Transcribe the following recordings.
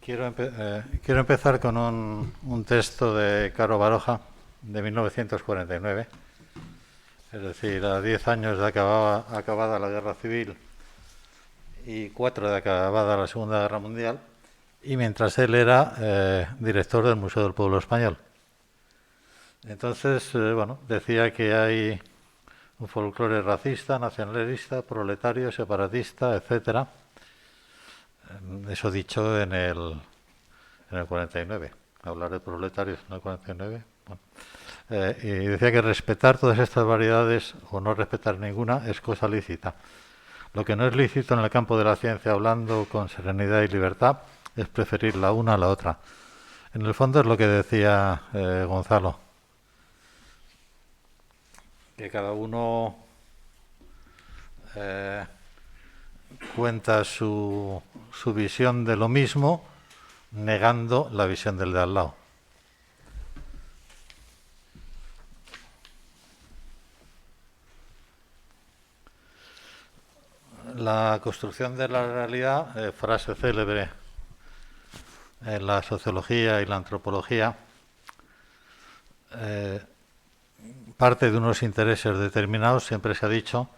Quiero empezar con un texto de Caro Baroja de 1949, es decir, a 10 años de acabada la Guerra Civil y 4 de acabada la Segunda Guerra Mundial, y mientras él era director del Museo del Pueblo Español. Entonces, decía que hay un folclore racista, nacionalista, proletario, separatista, etcétera. Eso dicho en el 49. Hablar de proletarios en el 49. Bueno. Y decía que respetar todas estas variedades o no respetar ninguna es cosa lícita. Lo que no es lícito en el campo de la ciencia, hablando con serenidad y libertad, es preferir la una a la otra. En el fondo es lo que decía Gonzalo, que cada uno cuenta su visión de lo mismo, negando la visión del de al lado. La construcción de la realidad, frase célebre en la sociología y la antropología, parte de unos intereses determinados, siempre se ha dicho,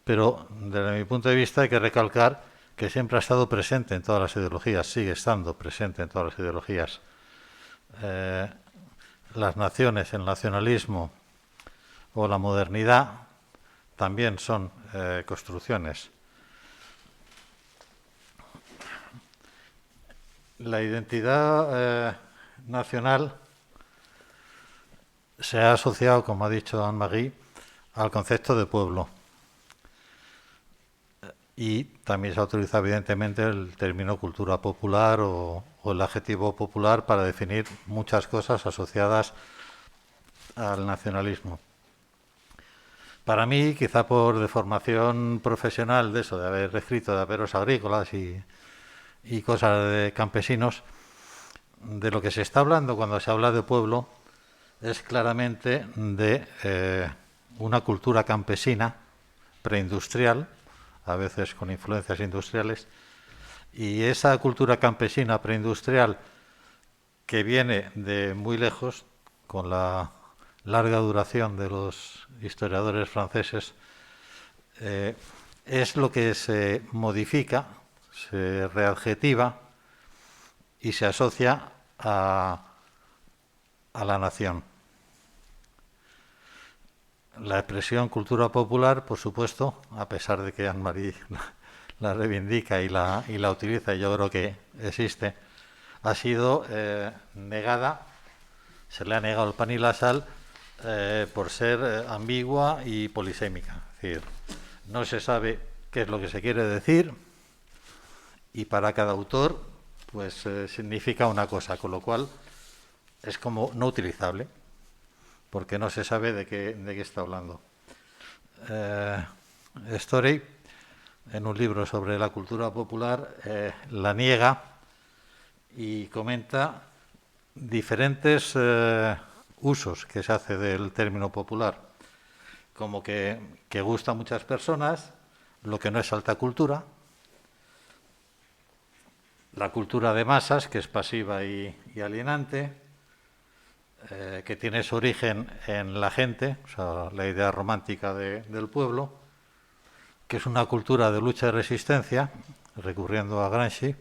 pero desde mi punto de vista hay que recalcar que siempre ha estado presente en todas las ideologías, sigue estando presente en todas las ideologías. Las naciones, el nacionalismo o la modernidad también son construcciones. La identidad nacional se ha asociado, como ha dicho Anne-Marie, al concepto de pueblo. Y también se ha utilizado evidentemente el término cultura popular o el adjetivo popular para definir muchas cosas asociadas al nacionalismo. Para mí, quizá por deformación profesional de eso, de haber escrito de aperos agrícolas y cosas de campesinos, de lo que se está hablando cuando se habla de pueblo es claramente de una cultura campesina preindustrial, a veces con influencias industriales, y esa cultura campesina preindustrial que viene de muy lejos, con la larga duración de los historiadores franceses, es lo que se modifica, se readjetiva y se asocia a la nación. La expresión cultura popular, por supuesto, a pesar de que Anne-Marie la reivindica y la utiliza, y yo creo que existe, ha sido negada, se le ha negado el pan y la sal por ser ambigua y polisémica. Es decir, no se sabe qué es lo que se quiere decir y para cada autor pues significa una cosa, con lo cual es como no utilizable, porque no se sabe de qué está hablando. Story, en un libro sobre la cultura popular, la niega y comenta diferentes usos que se hace del término popular, como que gusta a muchas personas, lo que no es alta cultura, la cultura de masas, que es pasiva y alienante, que tiene su origen en la gente, o sea, la idea romántica del pueblo, que es una cultura de lucha y resistencia, recurriendo a Gramsci,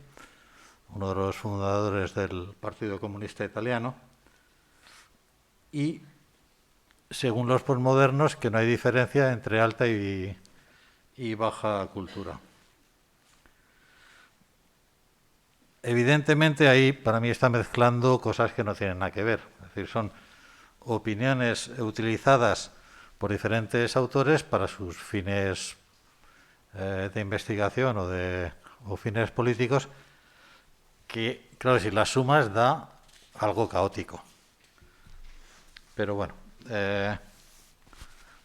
uno de los fundadores del Partido Comunista Italiano, y, según los posmodernos, que no hay diferencia entre alta y baja cultura. Evidentemente ahí para mí está mezclando cosas que no tienen nada que ver. Es decir, son opiniones utilizadas por diferentes autores para sus fines de investigación o fines políticos que, claro, si las sumas da algo caótico. Pero bueno,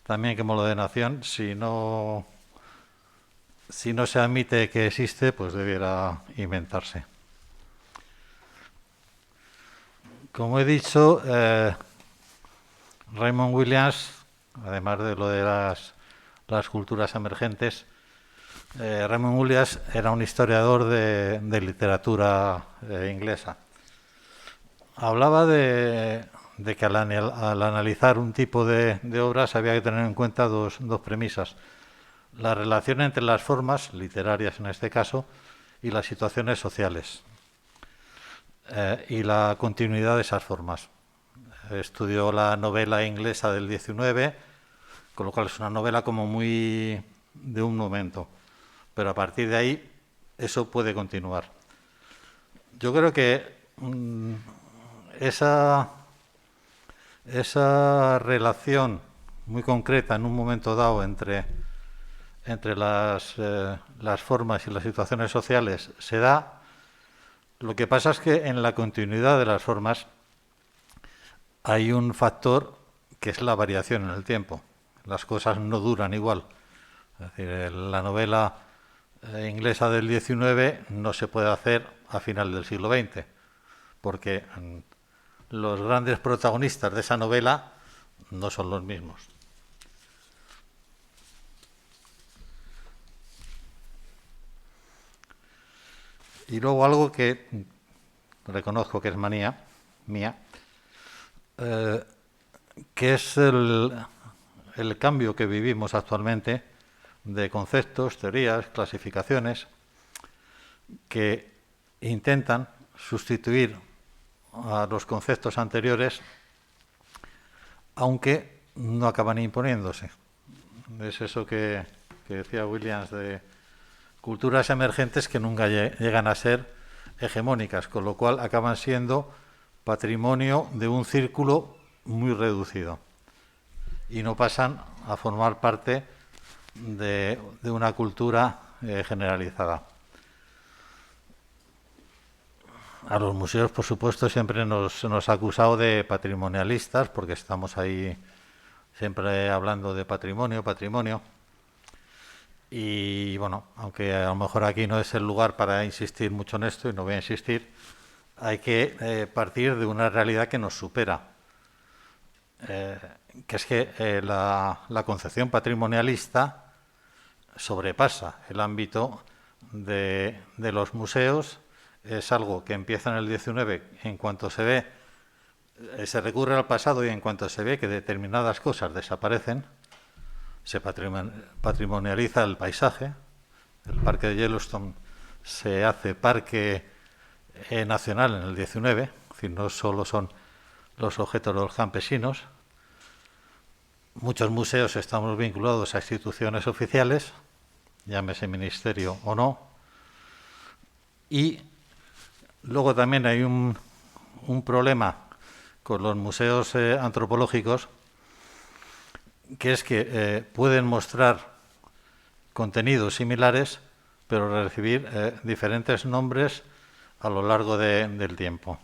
también como lo de nación, si no se admite que existe, pues debiera inventarse. Como he dicho, Raymond Williams, además de lo de las culturas emergentes, Raymond Ullias era un historiador de literatura inglesa. Hablaba de que al analizar un tipo de obras había que tener en cuenta dos premisas. La relación entre las formas, literarias en este caso, y las situaciones sociales, y la continuidad de esas formas. Estudió la novela inglesa del 19, con lo cual es una novela como muy de un momento, pero a partir de ahí eso puede continuar. Yo creo que esa relación muy concreta en un momento dado entre las formas y las situaciones sociales se da. Lo que pasa es que en la continuidad de las formas hay un factor que es la variación en el tiempo. Las cosas no duran igual. Es decir, la novela inglesa del 19 no se puede hacer a final del siglo XX, porque los grandes protagonistas de esa novela no son los mismos. Y luego algo que reconozco que es manía mía, que es el cambio que vivimos actualmente de conceptos, teorías, clasificaciones, que intentan sustituir a los conceptos anteriores, aunque no acaban imponiéndose. Es eso que decía Williams, de culturas emergentes que nunca llegan a ser hegemónicas, con lo cual acaban siendo patrimonio de un círculo muy reducido y no pasan a formar parte de una cultura generalizada. A los museos, por supuesto, siempre nos ha acusado de patrimonialistas, porque estamos ahí siempre hablando de patrimonio. Y bueno, aunque a lo mejor aquí no es el lugar para insistir mucho en esto, y no voy a insistir, hay que partir de una realidad que nos supera, que es que la concepción patrimonialista sobrepasa el ámbito de los museos. Es algo que empieza en el 19, en cuanto se ve, se recurre al pasado y en cuanto se ve que determinadas cosas desaparecen, se patrimonializa el paisaje. El parque de Yellowstone se hace parque nacional en el 19, es decir, no solo son los objetos de los campesinos. Muchos museos estamos vinculados a instituciones oficiales, llámese ministerio o no, y luego también hay un problema con los museos antropológicos, que es que pueden mostrar contenidos similares, pero recibir diferentes nombres a lo largo del tiempo.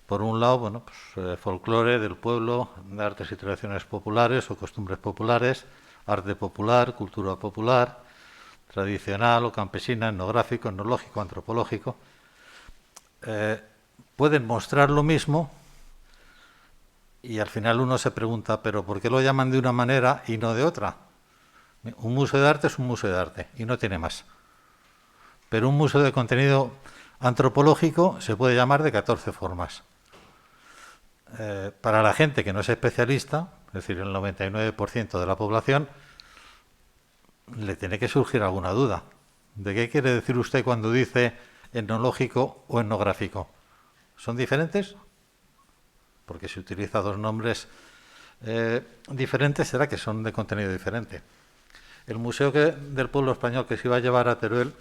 Por un lado, bueno, pues, folclore del pueblo, de artes y tradiciones populares o costumbres populares, arte popular, cultura popular, tradicional o campesina, etnográfico, etnológico, antropológico. Pueden mostrar lo mismo y al final uno se pregunta, ¿pero por qué lo llaman de una manera y no de otra? Un museo de arte es un museo de arte y no tiene más. Pero un museo de contenido antropológico se puede llamar de 14 formas. Para la gente que no es especialista, es decir, el 99% de la población, le tiene que surgir alguna duda. ¿De qué quiere decir usted cuando dice etnológico o etnográfico? ¿Son diferentes? Porque si utiliza dos nombres diferentes, será que son de contenido diferente. El museo del pueblo español que se iba a llevar a Teruel,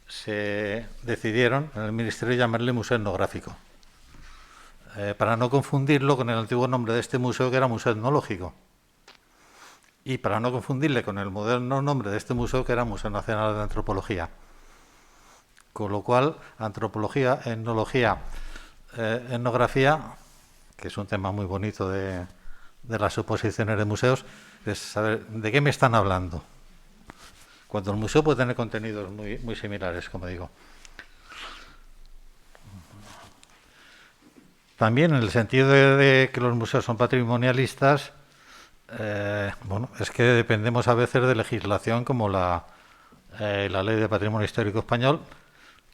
se decidieron en el ministerio llamarle museo etnográfico, para no confundirlo con el antiguo nombre de este museo, que era museo etnológico, y para no confundirle con el moderno nombre de este museo, que era Museo Nacional de Antropología. Con lo cual, antropología, etnología, etnografía, que es un tema muy bonito de las oposiciones de museos, es saber de qué me están hablando, cuando el museo puede tener contenidos muy similares, como digo. También en el sentido de que los museos son patrimonialistas, bueno, es que dependemos a veces de legislación como la la Ley de Patrimonio Histórico Español,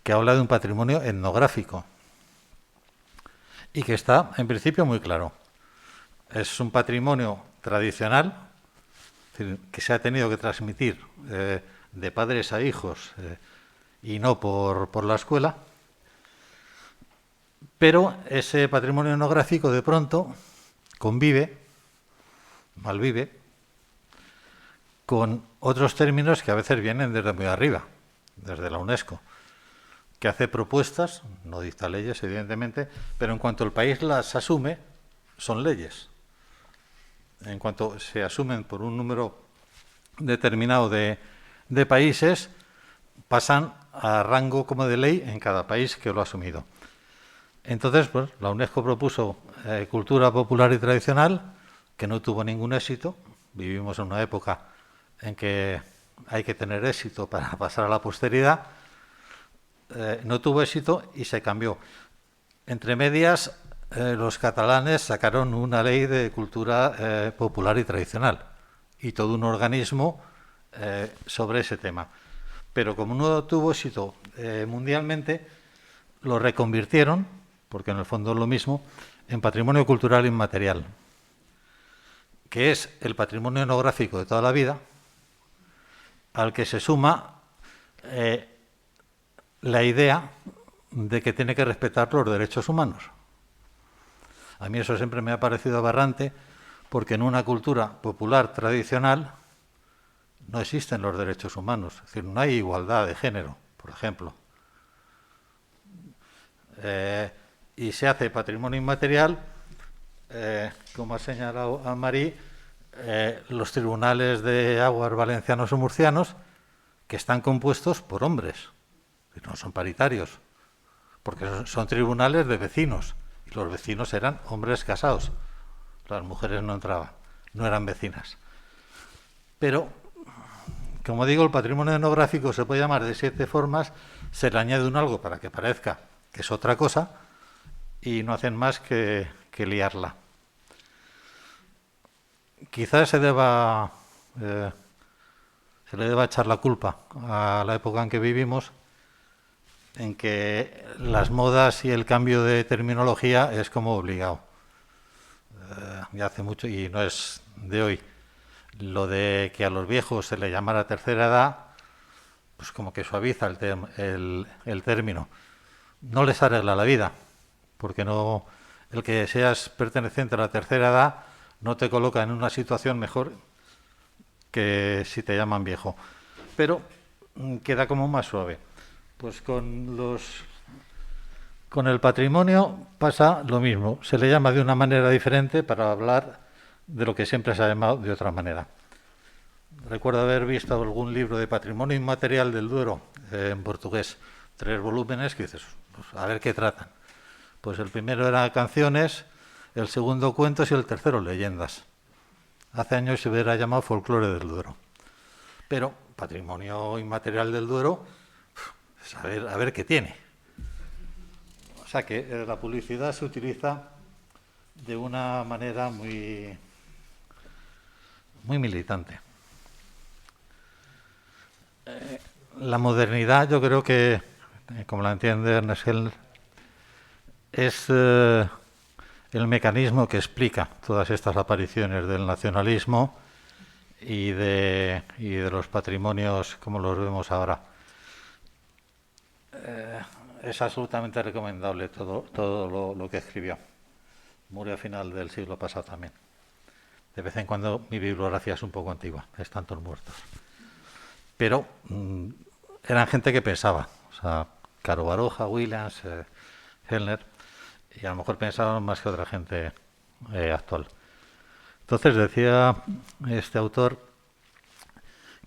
que habla de un patrimonio etnográfico y que está, en principio, muy claro. Es un patrimonio tradicional, es decir, que se ha tenido que transmitir de padres a hijos y no por la escuela, pero ese patrimonio etnográfico de pronto convive, malvive, con otros términos que a veces vienen desde muy arriba, desde la UNESCO, que hace propuestas, no dicta leyes, evidentemente, pero en cuanto el país las asume, son leyes. En cuanto se asumen por un número determinado de países, pasan a rango como de ley en cada país que lo ha asumido. Entonces, pues, la UNESCO propuso cultura popular y tradicional, que no tuvo ningún éxito. Vivimos en una época en que hay que tener éxito para pasar a la posteridad. No tuvo éxito y se cambió. Entre medias, los catalanes sacaron una ley de cultura popular y tradicional y todo un organismo sobre ese tema. Pero como no tuvo éxito mundialmente, lo reconvirtieron, porque en el fondo es lo mismo, en patrimonio cultural inmaterial, que es el patrimonio etnográfico de toda la vida, al que se suma la idea de que tiene que respetar los derechos humanos. A mí eso siempre me ha parecido aberrante, porque en una cultura popular tradicional no existen los derechos humanos, es decir, no hay igualdad de género, por ejemplo. Y se hace patrimonio inmaterial, como ha señalado Anne-Marie, los tribunales de aguas valencianos o murcianos, que están compuestos por hombres, que no son paritarios, porque son tribunales de vecinos, y los vecinos eran hombres casados, las mujeres no entraban, no eran vecinas. Pero, como digo, el patrimonio etnográfico se puede llamar de 7 formas, se le añade un algo para que parezca que es otra cosa, y no hacen más que liarla. Quizás se le deba echar la culpa a la época en que vivimos, en que las modas y el cambio de terminología es como obligado. Ya hace mucho, y no es de hoy, lo de que a los viejos se le llamara tercera edad, pues como que suaviza el término. No les arregla la vida, porque no, el que seas perteneciente a la tercera edad no te coloca en una situación mejor que si te llaman viejo. Pero queda como más suave. Pues con el patrimonio pasa lo mismo. Se le llama de una manera diferente para hablar de lo que siempre se ha llamado de otra manera. Recuerdo haber visto algún libro de patrimonio inmaterial del Duero en portugués, 3 volúmenes, que dices, pues, a ver qué tratan. Pues el primero era canciones, el segundo cuentos y el tercero leyendas. Hace años se hubiera llamado folclore del Duero. Pero patrimonio inmaterial del Duero, pues a ver qué tiene. O sea que la publicidad se utiliza de una manera muy militante. La modernidad, yo creo que, como la entiende Ernest Hellner, es el mecanismo que explica todas estas apariciones del nacionalismo y de los patrimonios como los vemos ahora. Es absolutamente recomendable todo lo que escribió. Murió a final del siglo pasado también. De vez en cuando mi bibliografía es un poco antigua, están todos muertos. Pero eran gente que pensaba, o sea, Caro Baroja, Williams, Hellner, y a lo mejor pensaban más que otra gente actual. Entonces decía este autor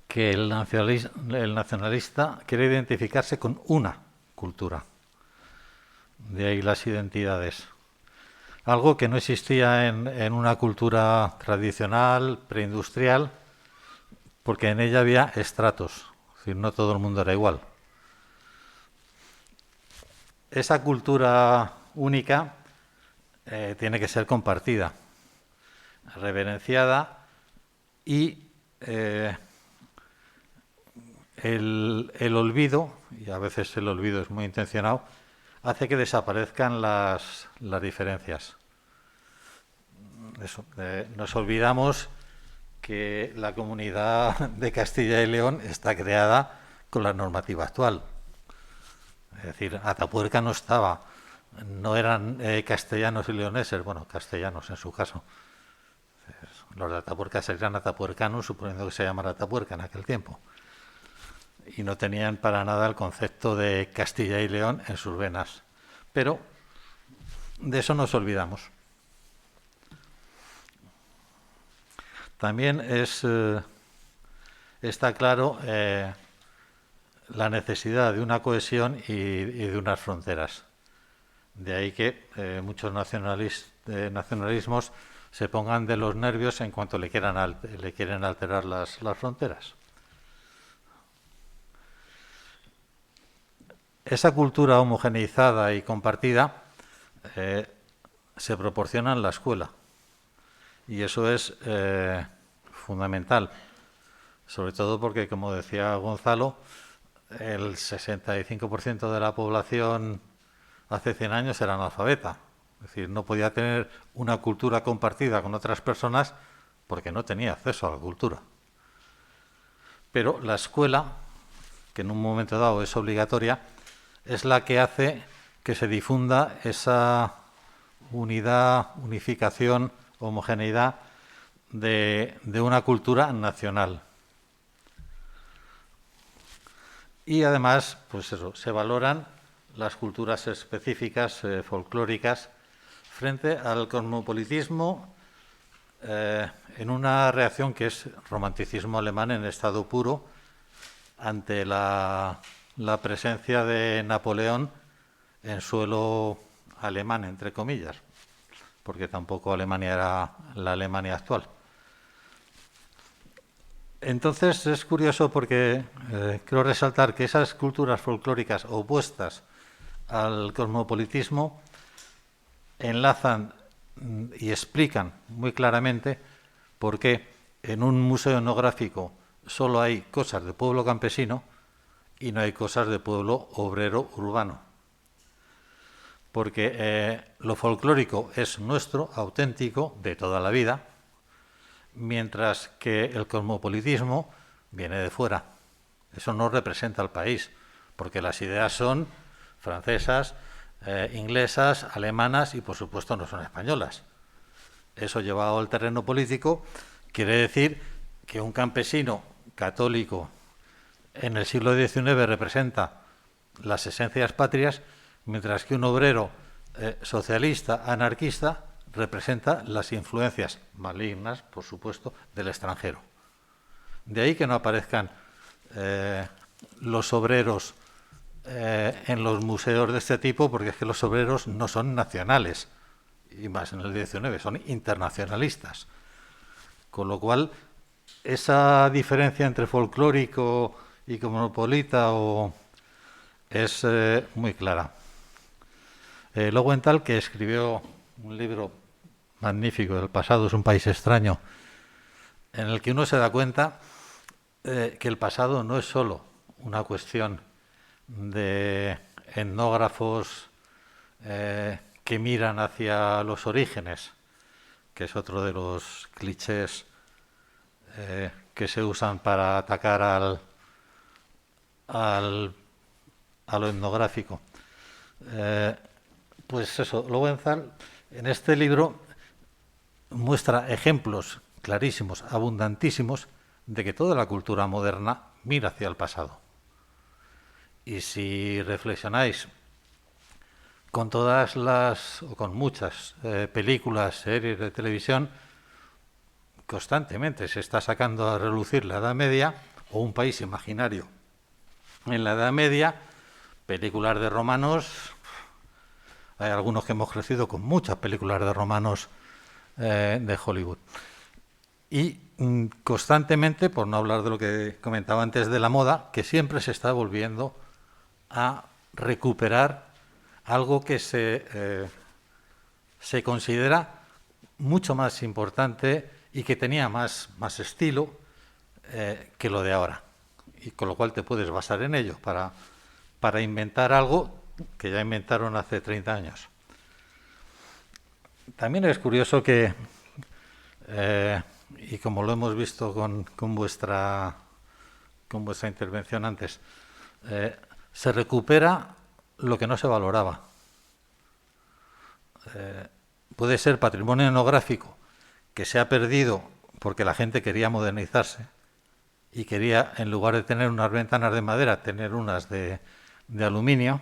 que el nacionalista quiere identificarse con una cultura. De ahí las identidades. Algo que no existía en una cultura tradicional, preindustrial, porque en ella había estratos, es decir, no todo el mundo era igual. Esa cultura única tiene que ser compartida, reverenciada y el olvido, y a veces el olvido es muy intencionado, hace que desaparezcan las diferencias. Eso, nos olvidamos que la comunidad de Castilla y León está creada con la normativa actual. Es decir, Atapuerca no estaba, no eran castellanos y leoneses, bueno, castellanos en su caso. Los de Atapuerca serían atapuercanos, suponiendo que se llamara Atapuerca en aquel tiempo. Y no tenían para nada el concepto de Castilla y León en sus venas. Pero de eso nos olvidamos. También está claro la necesidad de una cohesión y de unas fronteras. De ahí que muchos nacionalismos se pongan de los nervios en cuanto le quieren alterar las fronteras. Esa cultura homogeneizada y compartida se proporciona en la escuela. Y eso es fundamental, sobre todo porque, como decía Gonzalo, el 65% de la población hace 100 años era analfabeta. Es decir, no podía tener una cultura compartida con otras personas porque no tenía acceso a la cultura. Pero la escuela, que en un momento dado es obligatoria, es la que hace que se difunda esa unidad, unificación, homogeneidad de una cultura nacional. Y además, pues eso, se valoran las culturas específicas, folclóricas, frente al cosmopolitismo, en una reacción que es romanticismo alemán en estado puro ante la presencia de Napoleón en suelo alemán, entre comillas, porque tampoco Alemania era la Alemania actual. Entonces es curioso porque quiero resaltar que esas culturas folclóricas opuestas al cosmopolitismo enlazan y explican muy claramente por qué en un museo etnográfico solo hay cosas de pueblo campesino y no hay cosas de pueblo obrero urbano. Porque lo folclórico es nuestro, auténtico, de toda la vida, mientras que el cosmopolitismo viene de fuera. Eso no representa al país, porque las ideas son francesas, inglesas, alemanas y por supuesto no son españolas. Eso llevado al terreno político quiere decir que un campesino católico en el siglo XIX representa las esencias patrias, mientras que un obrero socialista, anarquista, representa las influencias malignas, por supuesto, del extranjero. De ahí que no aparezcan los obreros en los museos de este tipo, porque es que los obreros no son nacionales, y más en el XIX, son internacionalistas. Con lo cual, esa diferencia entre folclórico y cosmopolita es muy clara. Lowenthal, que escribió un libro magnífico, El pasado es un país extraño, en el que uno se da cuenta que el pasado no es solo una cuestión de etnógrafos que miran hacia los orígenes, que es otro de los clichés que se usan para atacar a lo etnográfico. Pues eso, Lowenthal en este libro muestra ejemplos clarísimos, abundantísimos, de que toda la cultura moderna mira hacia el pasado. Y si reflexionáis con todas las, o con muchas películas, series de televisión, constantemente se está sacando a relucir la Edad Media o un país imaginario. En la Edad Media, películas de romanos, hay algunos que hemos crecido con muchas películas de romanos de Hollywood. Y constantemente, por no hablar de lo que comentaba antes de la moda, que siempre se está volviendo a recuperar algo que se considera mucho más importante y que tenía más estilo que lo de ahora. y con lo cual te puedes basar en ello para inventar algo que ya inventaron hace 30 años. También es curioso que, y como lo hemos visto con vuestra intervención antes, se recupera lo que no se valoraba. Puede ser patrimonio etnográfico que se ha perdido porque la gente quería modernizarse y quería, en lugar de tener unas ventanas de madera, tener unas de aluminio,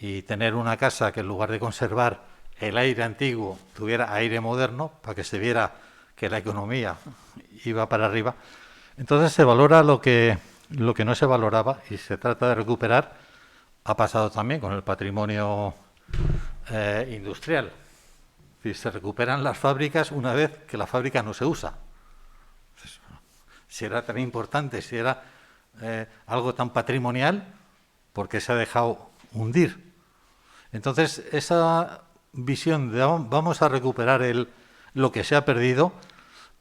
y tener una casa que en lugar de conservar el aire antiguo tuviera aire moderno para que se viera que la economía iba para arriba. Entonces se valora lo que no se valoraba y se trata de recuperar. Ha pasado también con el patrimonio industrial. Es decir, se recuperan las fábricas una vez que la fábrica no se usa. Entonces, si era tan importante, si era algo tan patrimonial, ¿por qué se ha dejado hundir? Entonces, esa visión de vamos a recuperar lo que se ha perdido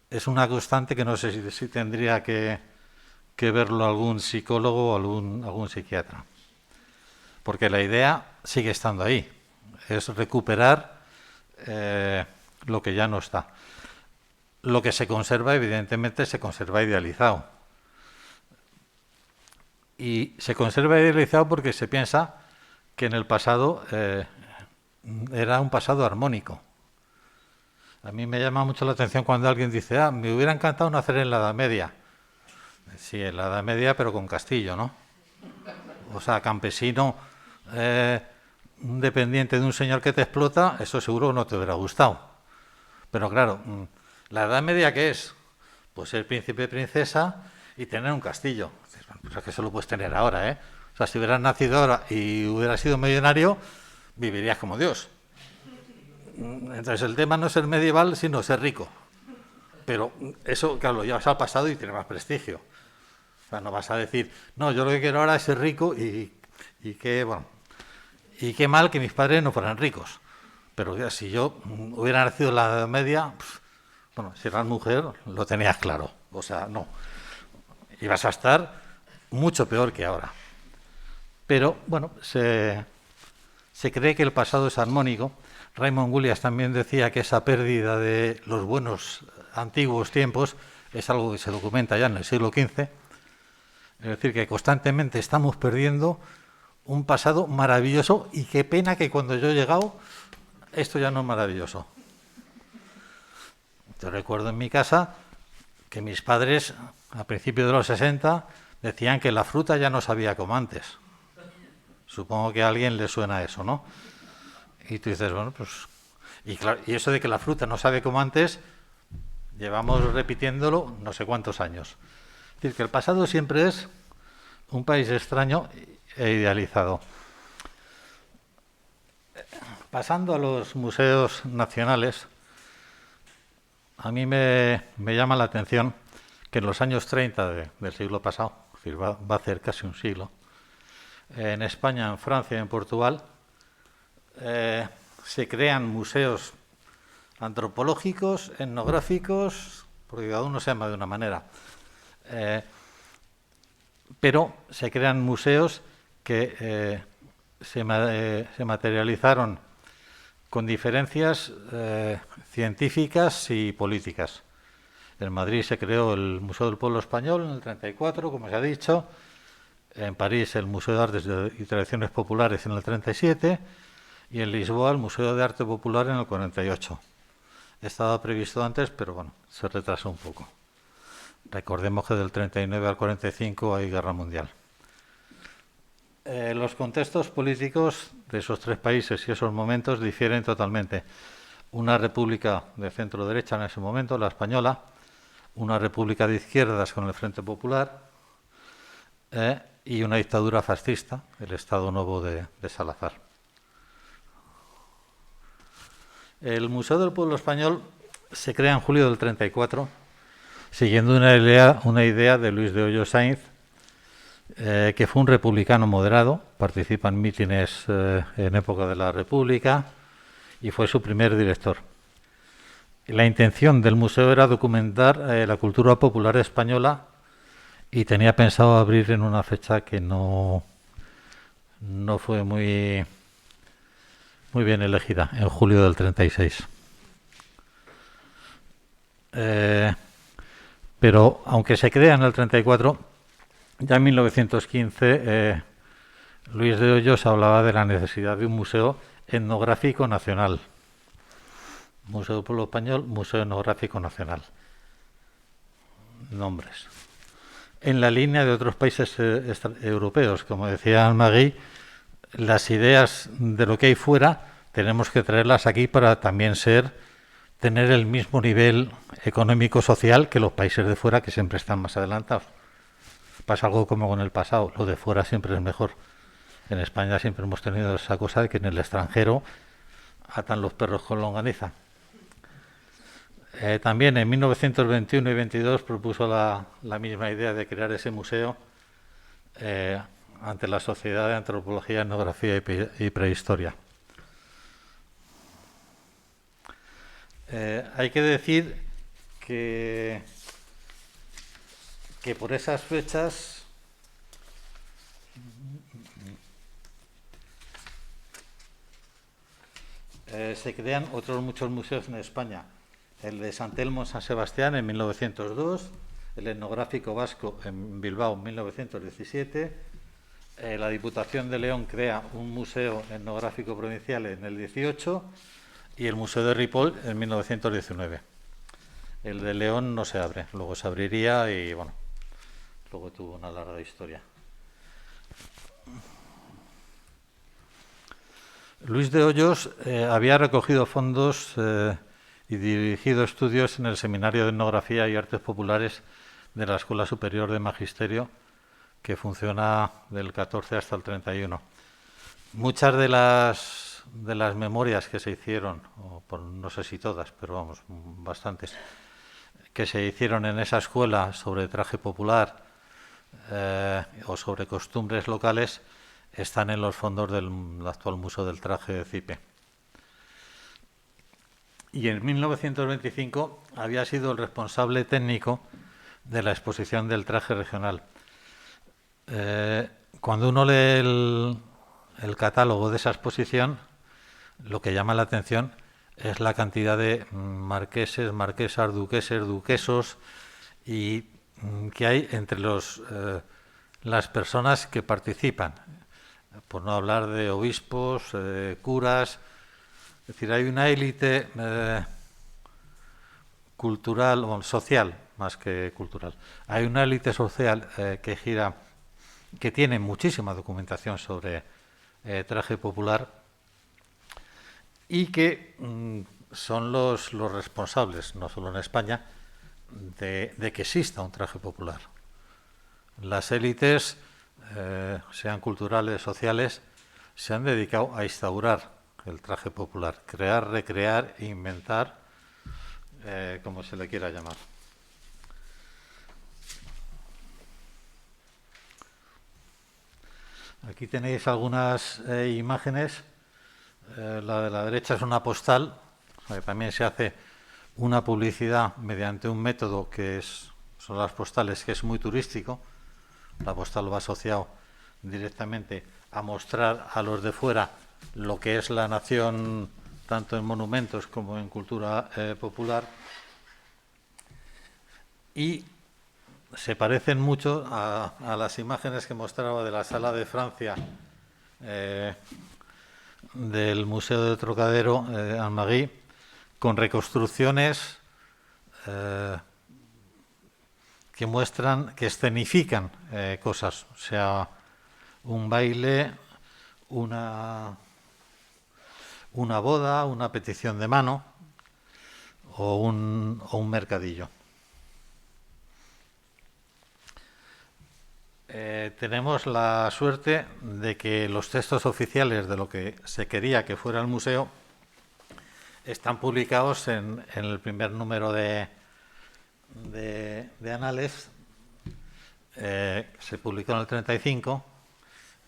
es una constante que no sé si tendría que verlo algún psicólogo o algún psiquiatra. Porque la idea sigue estando ahí. Es recuperar lo que ya no está. Lo que se conserva, evidentemente, se conserva idealizado. Y se conserva idealizado porque se piensa que en el pasado era un pasado armónico. A mí me llama mucho la atención cuando alguien dice, me hubiera encantado nacer en la Edad Media. Sí, en la Edad Media, pero con castillo, ¿no? O sea, campesino, un dependiente de un señor que te explota, eso seguro no te hubiera gustado. Pero claro, ¿la Edad Media qué es? Pues ser príncipe, princesa y tener un castillo. Pues es que eso lo puedes tener ahora, ¿eh? O sea, si hubieras nacido ahora y hubieras sido millonario, vivirías como Dios. Entonces el tema no es ser medieval, sino ser rico. Pero eso, claro, lo llevas al pasado y tiene más prestigio. O sea, no vas a decir, no, yo lo que quiero ahora es ser rico y qué mal que mis padres no fueran ricos. Pero ya, si yo hubiera nacido en la Edad Media, si eras mujer, lo tenías claro. O sea, no. Ibas a estar mucho peor que ahora. Pero, se cree que el pasado es armónico. Raymond Williams también decía que esa pérdida de los buenos antiguos tiempos es algo que se documenta ya en el siglo XV. Es decir, que constantemente estamos perdiendo un pasado maravilloso y qué pena que cuando yo he llegado esto ya no es maravilloso. Yo recuerdo en mi casa que mis padres a principios de los 60 decían que la fruta ya no sabía como antes. Supongo que a alguien le suena eso, ¿no? Y tú dices, y eso de que la fruta no sabe como antes, llevamos repitiéndolo no sé cuántos años. Es decir, que el pasado siempre es un país extraño e idealizado. Pasando a los museos nacionales, a mí me llama la atención que en los años 30 del siglo pasado, es decir, va a hacer casi un siglo, en España, en Francia y en Portugal, se crean museos antropológicos, etnográficos, porque cada uno se llama de una manera, pero se crean museos que se materializaron con diferencias científicas y políticas. En Madrid se creó el Museo del Pueblo Español en el 34, como se ha dicho. En París el Museo de Artes y Tradiciones Populares en el 37 y en Lisboa el Museo de Arte Popular en el 48. Estaba previsto antes, pero se retrasó un poco. Recordemos que del 39 al 45 hay guerra mundial. Los contextos políticos de esos tres países y esos momentos difieren totalmente. Una república de centro-derecha en ese momento, la española, una república de izquierdas con el Frente Popular y una dictadura fascista, el Estado Novo de Salazar. El Museo del Pueblo Español se crea en julio del 34, siguiendo una idea de Luis de Hoyo Sainz, que fue un republicano moderado, participa en mítines en época de la República y fue su primer director. La intención del museo era documentar la cultura popular española y tenía pensado abrir en una fecha que no fue muy bien elegida, en julio del 36. Eh, pero aunque se crea en el 34, ya en 1915 Luis de Hoyos hablaba de la necesidad de un museo etnográfico nacional. Museo del Pueblo Español, Museo Etnográfico Nacional. Nombres. En la línea de otros países europeos, como decía Magui, las ideas de lo que hay fuera tenemos que traerlas aquí para también tener el mismo nivel económico-social que los países de fuera, que siempre están más adelantados. Pasa algo como con el pasado, lo de fuera siempre es mejor. En España siempre hemos tenido esa cosa de que en el extranjero atan los perros con longaniza. También en 1921 y 22 propuso la misma idea de crear ese museo ante la Sociedad de Antropología, Etnografía y Prehistoria. Hay que decir que por esas fechas se crean otros muchos museos en España. El de San Telmo en San Sebastián en 1902, el etnográfico vasco en Bilbao en 1917, la Diputación de León crea un museo etnográfico provincial en el 18 y el Museo de Ripoll en 1919. El de León no se abre, luego se abriría y bueno, luego tuvo una larga historia. Luis de Hoyos había recogido fondos y dirigido estudios en el Seminario de Etnografía y Artes Populares de la Escuela Superior de Magisterio, que funciona del 14 hasta el 31. Muchas de las memorias que se hicieron, no sé si todas, pero vamos, bastantes, que se hicieron en esa escuela sobre traje popular o sobre costumbres locales, están en los fondos del actual Museo del Traje de CIPE. Y en 1925 había sido el responsable técnico de la exposición del traje regional. Cuando uno lee el catálogo de esa exposición, lo que llama la atención es la cantidad de marqueses, marquesas, duqueses, duquesos y que hay entre las personas que participan, por no hablar de obispos, curas. Es decir, hay una élite cultural, o social, más que cultural. Hay una élite social que tiene muchísima documentación sobre traje popular y que son los responsables, no solo en España, de que exista un traje popular. Las élites, sean culturales, sociales, se han dedicado a instaurar el traje popular, crear, recrear, inventar, como se le quiera llamar. Aquí tenéis algunas imágenes. La de la derecha es una postal, o sea, que también se hace una publicidad mediante un método son las postales, que es muy turístico. La postal va asociado directamente a mostrar a los de fuera lo que es la nación, tanto en monumentos como en cultura popular. Y se parecen mucho a las imágenes que mostraba de la Sala de Francia del Museo de Trocadero, Almaguí, con reconstrucciones que muestran, que escenifican cosas, o sea, un baile, una boda, una petición de mano o un mercadillo. Tenemos la suerte de que los textos oficiales de lo que se quería que fuera el museo están publicados en el primer número de Anales. Se publicó en el 35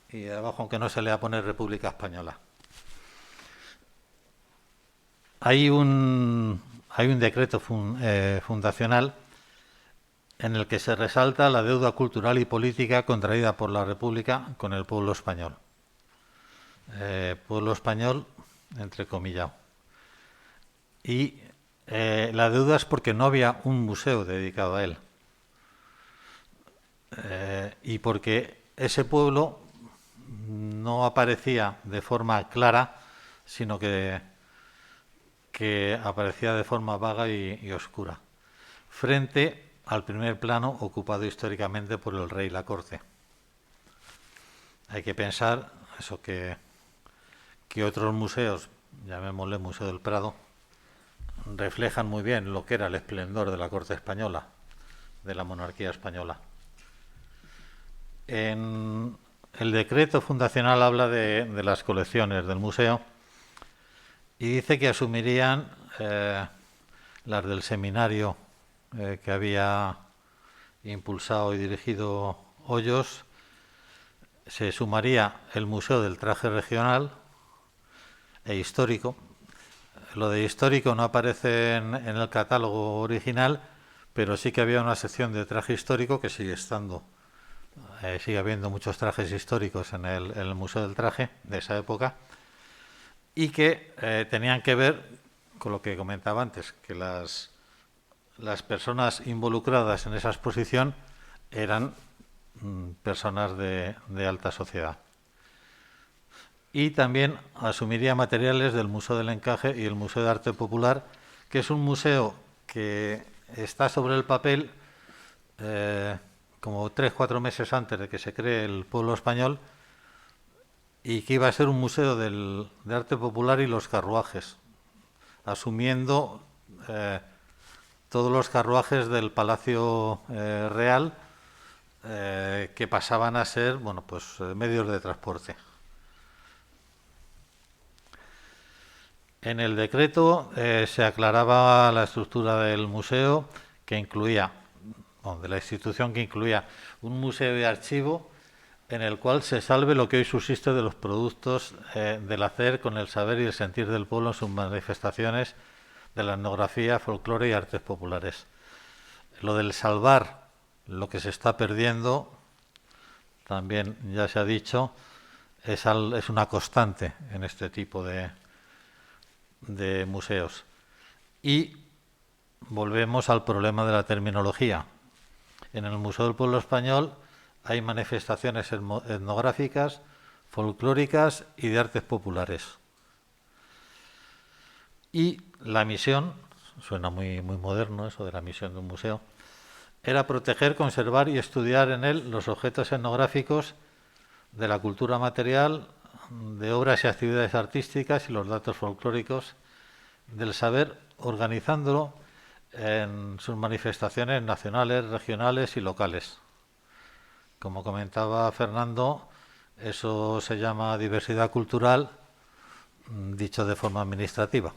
y abajo, aunque no se le va a poner República Española. Hay un decreto fundacional en el que se resalta la deuda cultural y política contraída por la República con el pueblo español. Pueblo español, entrecomillado. Y la deuda es porque no había un museo dedicado a él. Y porque ese pueblo no aparecía de forma clara, sino que aparecía de forma vaga y oscura, frente al primer plano ocupado históricamente por el rey y la corte. Hay que pensar eso que otros museos, llamémosle Museo del Prado, reflejan muy bien lo que era el esplendor de la corte española, de la monarquía española. En el decreto fundacional habla de las colecciones del museo y dice que asumirían las del seminario que había impulsado y dirigido Hoyos. Se sumaría el Museo del Traje Regional e Histórico. Lo de histórico no aparece en el catálogo original, pero sí que había una sección de traje histórico que sigue estando. Sigue habiendo muchos trajes históricos en el Museo del Traje de esa época y que tenían que ver con lo que comentaba antes, que las personas involucradas en esa exposición eran personas de alta sociedad. Y también asumiría materiales del Museo del Encaje y el Museo de Arte Popular, que es un museo que está sobre el papel como 3-4 meses antes de que se cree el pueblo español, y que iba a ser un museo de arte popular y los carruajes, asumiendo todos los carruajes del Palacio Real que pasaban a ser, bueno, pues medios de transporte. En el decreto se aclaraba la estructura del museo, que incluía, de la institución, que incluía un museo de archivo en el cual se salve lo que hoy subsiste de los productos del hacer con el saber y el sentir del pueblo en sus manifestaciones de la etnografía, folclore y artes populares. Lo del salvar lo que se está perdiendo, también ya se ha dicho, es una constante en este tipo de museos. Y volvemos al problema de la terminología. En el Museo del Pueblo Español hay manifestaciones etnográficas, folclóricas y de artes populares. Y la misión, suena muy moderno eso de la misión de un museo, era proteger, conservar y estudiar en él los objetos etnográficos de la cultura material, de obras y actividades artísticas y los datos folclóricos del saber, organizándolo en sus manifestaciones nacionales, regionales y locales. Como comentaba Fernando, eso se llama diversidad cultural, dicho de forma administrativa.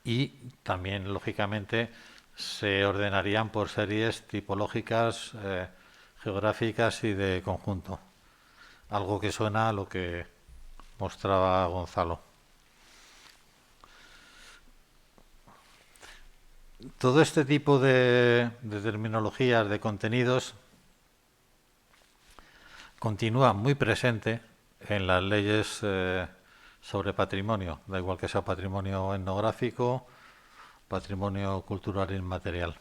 Y también, lógicamente, se ordenarían por series tipológicas, geográficas y de conjunto. Algo que suena a lo que mostraba Gonzalo. Todo este tipo de terminologías, de contenidos, continúa muy presente en las leyes sobre patrimonio, da igual que sea patrimonio etnográfico, patrimonio cultural inmaterial.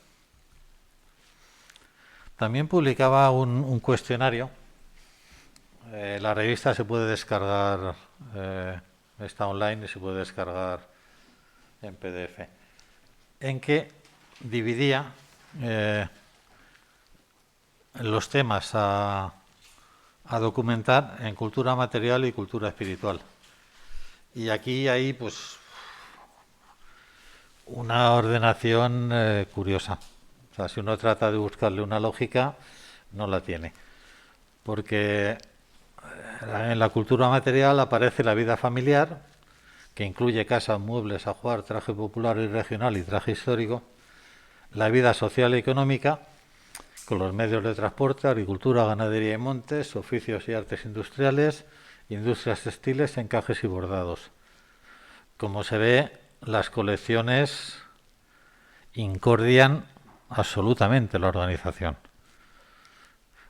También publicaba un cuestionario. La revista se puede descargar, está online y se puede descargar en PDF, en que dividía los temas a documentar en cultura material y cultura espiritual. Y aquí hay pues una ordenación curiosa. O sea, si uno trata de buscarle una lógica, no la tiene. Porque en la cultura material aparece la vida familiar, que incluye casa, muebles, ajuar, traje popular y regional y traje histórico. La vida social y económica, con los medios de transporte, agricultura, ganadería y montes, oficios y artes industriales, industrias textiles, encajes y bordados. Como se ve, las colecciones incordian absolutamente la organización.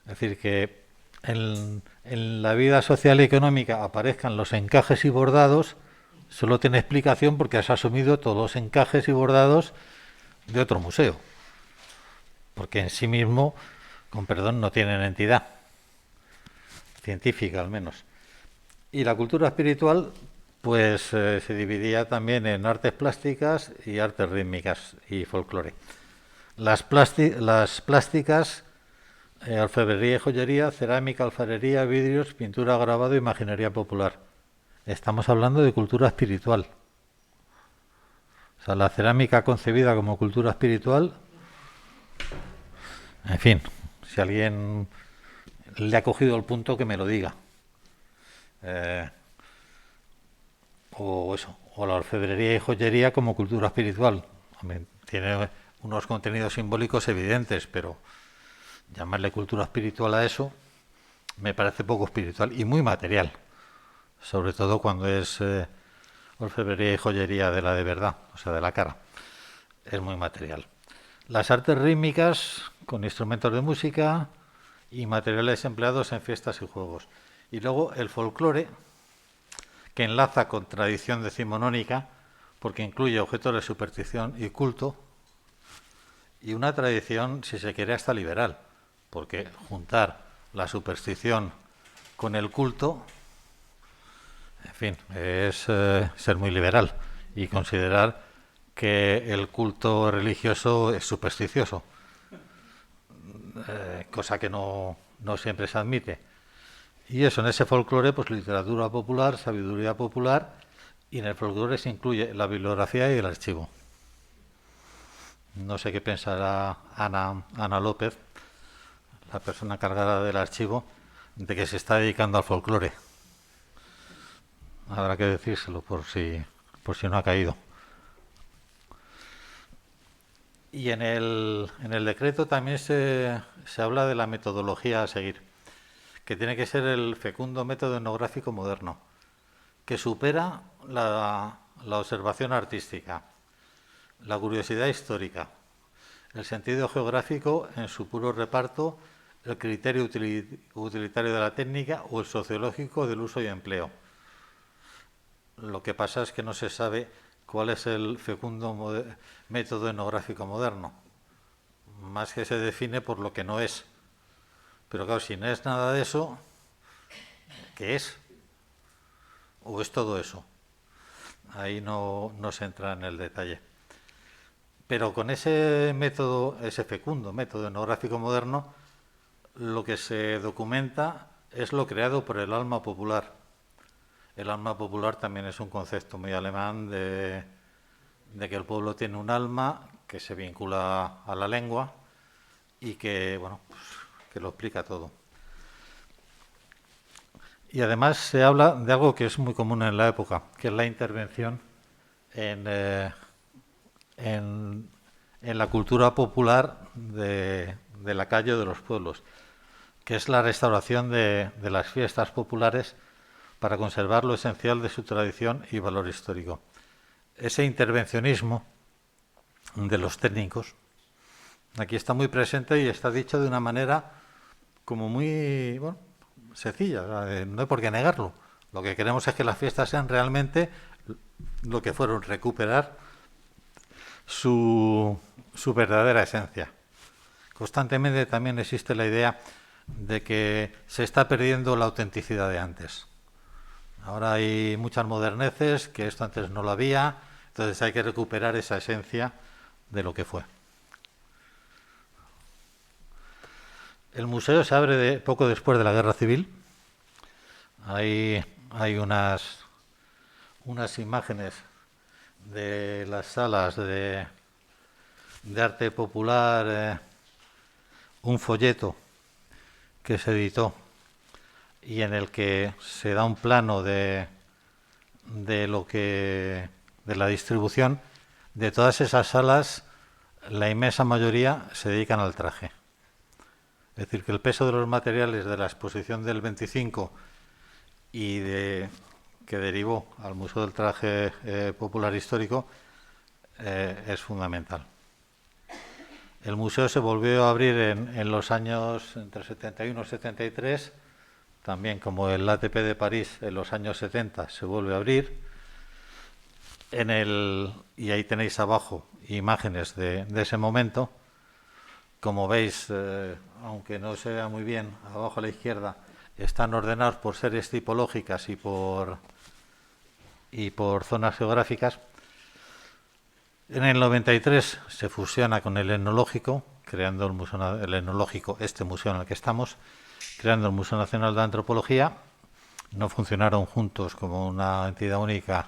Es decir, que en la vida social y económica aparezcan los encajes y bordados, solo tiene explicación porque has asumido todos los encajes y bordados de otro museo. Porque en sí mismo, con perdón, no tienen entidad científica al menos. Y la cultura espiritual, pues se dividía también en artes plásticas y artes rítmicas y folclore. Las plásticas, orfebrería y joyería, cerámica, alfarería, vidrios, pintura, grabado, imaginería popular. Estamos hablando de cultura espiritual. O sea, la cerámica concebida como cultura espiritual, en fin, si alguien le ha cogido el punto, que me lo diga. O eso, o la orfebrería y joyería como cultura espiritual. Tiene unos contenidos simbólicos evidentes, pero llamarle cultura espiritual a eso me parece poco espiritual y muy material, sobre todo cuando es orfebrería y joyería de la de verdad, o sea, de la cara. Es muy material. Las artes rítmicas con instrumentos de música y materiales empleados en fiestas y juegos. Y luego el folclore, que enlaza con tradición decimonónica, porque incluye objetos de superstición y culto, y una tradición, si se quiere, hasta liberal, porque juntar la superstición con el culto, en fin, es ser muy liberal y considerar que el culto religioso es supersticioso, cosa que no siempre se admite. Y eso, en ese folclore, pues literatura popular, sabiduría popular, y en el folclore se incluye la bibliografía y el archivo. No sé qué pensará Ana López, la persona encargada del archivo, de que se está dedicando al folclore. Habrá que decírselo por si no ha caído. Y en el decreto también se habla de la metodología a seguir, que tiene que ser el fecundo método etnográfico moderno, que supera la observación artística, la curiosidad histórica, el sentido geográfico en su puro reparto, el criterio utilitario de la técnica o el sociológico del uso y empleo. Lo que pasa es que no se sabe cuál es el fecundo método etnográfico moderno, más que se define por lo que no es. Pero claro, si no es nada de eso, ¿qué es? ¿O es todo eso? Ahí no se entra en el detalle. Pero con ese método, ese fecundo método etnográfico moderno, lo que se documenta es lo creado por el alma popular. El alma popular también es un concepto muy alemán de que el pueblo tiene un alma que se vincula a la lengua y que, bueno, pues, que lo explica todo. Y además se habla de algo que es muy común en la época, que es la intervención en la cultura popular de la calle o de los pueblos, que es la restauración de las fiestas populares para conservar lo esencial de su tradición y valor histórico. Ese intervencionismo de los técnicos aquí está muy presente y está dicho de una manera como muy sencilla, no hay por qué negarlo. Lo que queremos es que las fiestas sean realmente lo que fueron, recuperar su verdadera esencia. Constantemente también existe la idea de que se está perdiendo la autenticidad de antes. Ahora hay muchas moderneces, que esto antes no lo había, entonces hay que recuperar esa esencia de lo que fue. El museo se abre poco después de la Guerra Civil. Hay unas imágenes de las salas de arte popular, un folleto que se editó y en el que se da un plano de la distribución de todas esas salas. La inmensa mayoría se dedican al traje. Es decir, que el peso de los materiales de la exposición del 25 y que derivó al Museo del Traje Popular Histórico es fundamental. El museo se volvió a abrir en los años entre 71 y 73, también como el ATP de París en los años 70 se vuelve a abrir. Y ahí tenéis abajo imágenes de ese momento. Como veis, aunque no se vea muy bien, abajo a la izquierda están ordenados por series tipológicas y por zonas geográficas. En el 93 se fusiona con el Etnológico, creando el Museo, el Etnológico, este museo en el que estamos, creando el Museo Nacional de Antropología. No funcionaron juntos como una entidad única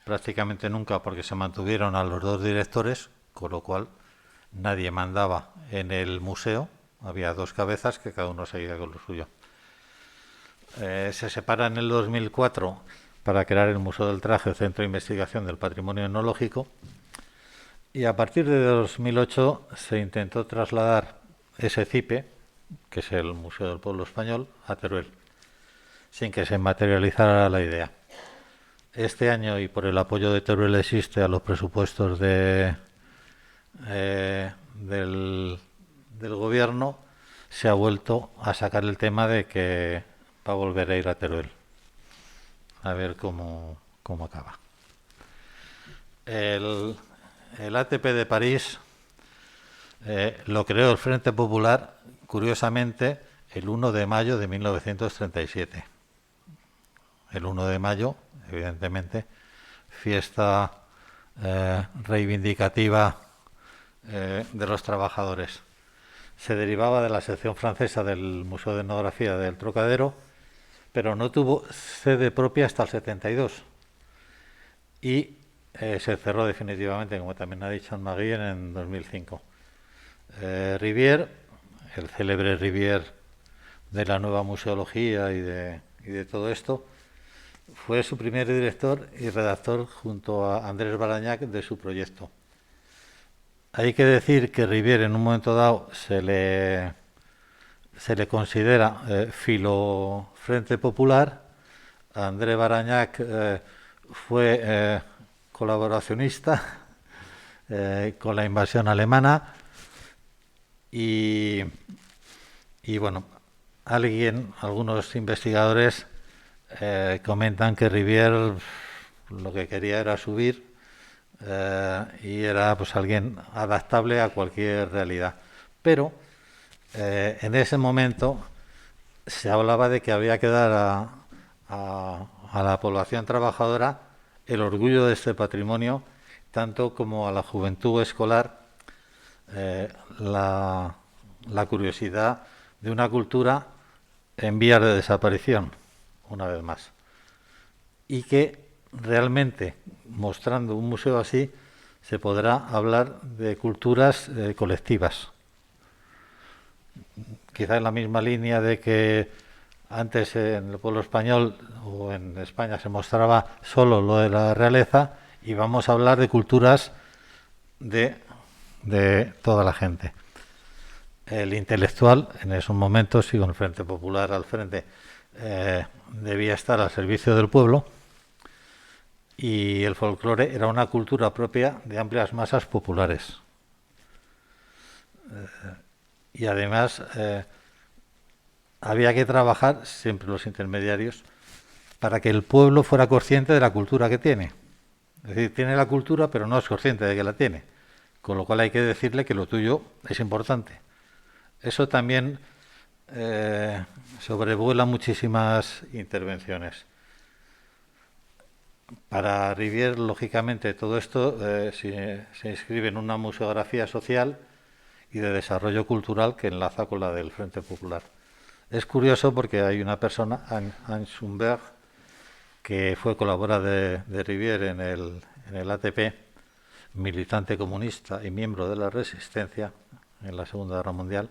prácticamente nunca, porque se mantuvieron a los dos directores, con lo cual nadie mandaba en el museo. Había dos cabezas que cada uno seguía con lo suyo. Se separa en el 2004 para crear el Museo del Traje, Centro de Investigación del Patrimonio Etnológico, y a partir de 2008 se intentó trasladar ese CIPE, que es el Museo del Pueblo Español, a Teruel, sin que se materializara la idea. Este año, y por el apoyo de Teruel existe a los presupuestos del gobierno, se ha vuelto a sacar el tema de que va a volver a ir a Teruel. A ver cómo acaba. El ATP de París lo creó el Frente Popular, curiosamente, el 1 de mayo de 1937. El 1 de mayo, evidentemente, fiesta reivindicativa de los trabajadores. Se derivaba de la sección francesa del Museo de Etnografía del Trocadero, pero no tuvo sede propia hasta el 72. Y se cerró definitivamente, como también ha dicho Anne Maguien, en 2005. Rivière, el célebre Rivière de la nueva museología y de todo esto, fue su primer director y redactor junto a Andrés Barañac de su proyecto. Hay que decir que Rivière en un momento dado se le considera filo Frente Popular. Andrés Barañac fue colaboracionista con la invasión alemana y bueno, algunos investigadores comentan que Rivière lo que quería era subir y era pues alguien adaptable a cualquier realidad. Pero en ese momento se hablaba de que había que dar a la población trabajadora el orgullo de este patrimonio, tanto como a la juventud escolar la curiosidad de una cultura en vías de desaparición, una vez más. Y que realmente, mostrando un museo así, se podrá hablar de culturas colectivas. Quizá en la misma línea de que antes en el pueblo español o en España se mostraba solo lo de la realeza, y vamos a hablar de culturas de toda la gente. El intelectual, en esos momentos, y con el Frente Popular al frente, debía estar al servicio del pueblo, y el folclore era una cultura propia de amplias masas populares. Y además había que trabajar, siempre los intermediarios, para que el pueblo fuera consciente de la cultura que tiene. Es decir, tiene la cultura, pero no es consciente de que la tiene. Con lo cual hay que decirle que lo tuyo es importante. Eso también sobrevuela muchísimas intervenciones. Para Rivière, lógicamente, todo esto se inscribe en una museografía social y de desarrollo cultural que enlaza con la del Frente Popular. Es curioso porque hay una persona, Anne Schumberg, que fue colaboradora de Rivière en el ATP, militante comunista y miembro de la Resistencia en la Segunda Guerra Mundial,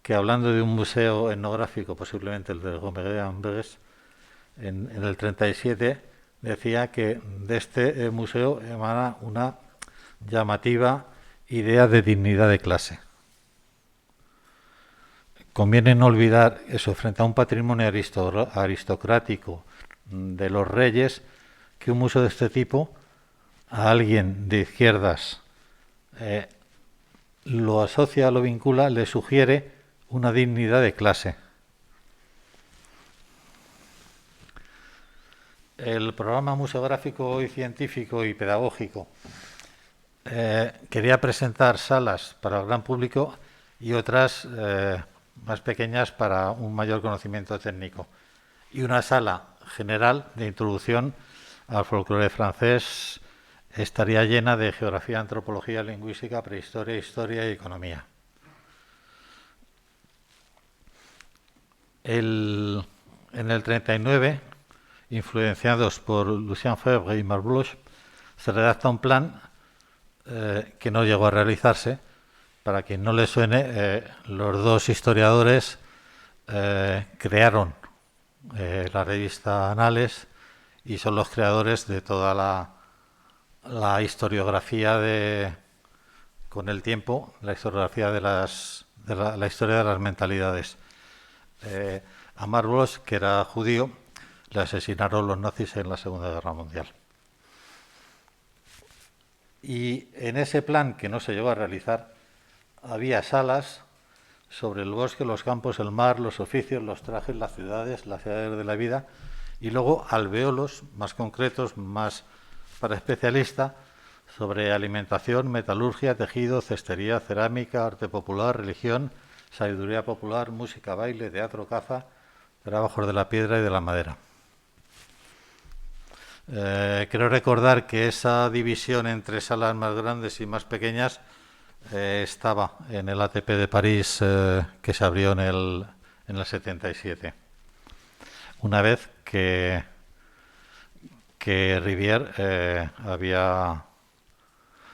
que hablando de un museo etnográfico, posiblemente el de Gomeguean-Begues, en el 37, decía que de este museo emana una llamativa idea de dignidad de clase. Conviene no olvidar eso, frente a un patrimonio aristocrático de los reyes, que un museo de este tipo a alguien de izquierdas lo asocia, lo vincula, le sugiere una dignidad de clase. El programa museográfico y científico y pedagógico quería presentar salas para el gran público y otras más pequeñas para un mayor conocimiento técnico. Y una sala general de introducción al folclore francés estaría llena de geografía, antropología, lingüística, prehistoria, historia y economía. En el 39, influenciados por Lucien Febvre y Marc Bloch, se redacta un plan que no llegó a realizarse. Para quien no le suene, los dos historiadores crearon la revista Anales y son los creadores de toda la historiografía con el tiempo, la historiografía de la historia de las mentalidades. A Marc Bloch, que era judío, le asesinaron los nazis en la Segunda Guerra Mundial. Y en ese plan, que no se llegó a realizar, había salas sobre el bosque, los campos, el mar, los oficios, los trajes, las ciudades de la vida, y luego alveolos más concretos, más para especialistas, sobre alimentación, metalurgia, tejido, cestería, cerámica, arte popular, religión, sabiduría popular, música, baile, teatro, caza, trabajos de la piedra y de la madera. Creo recordar que esa división entre salas más grandes y más pequeñas estaba en el ATP de París, que se abrió en el 77, una vez que Rivière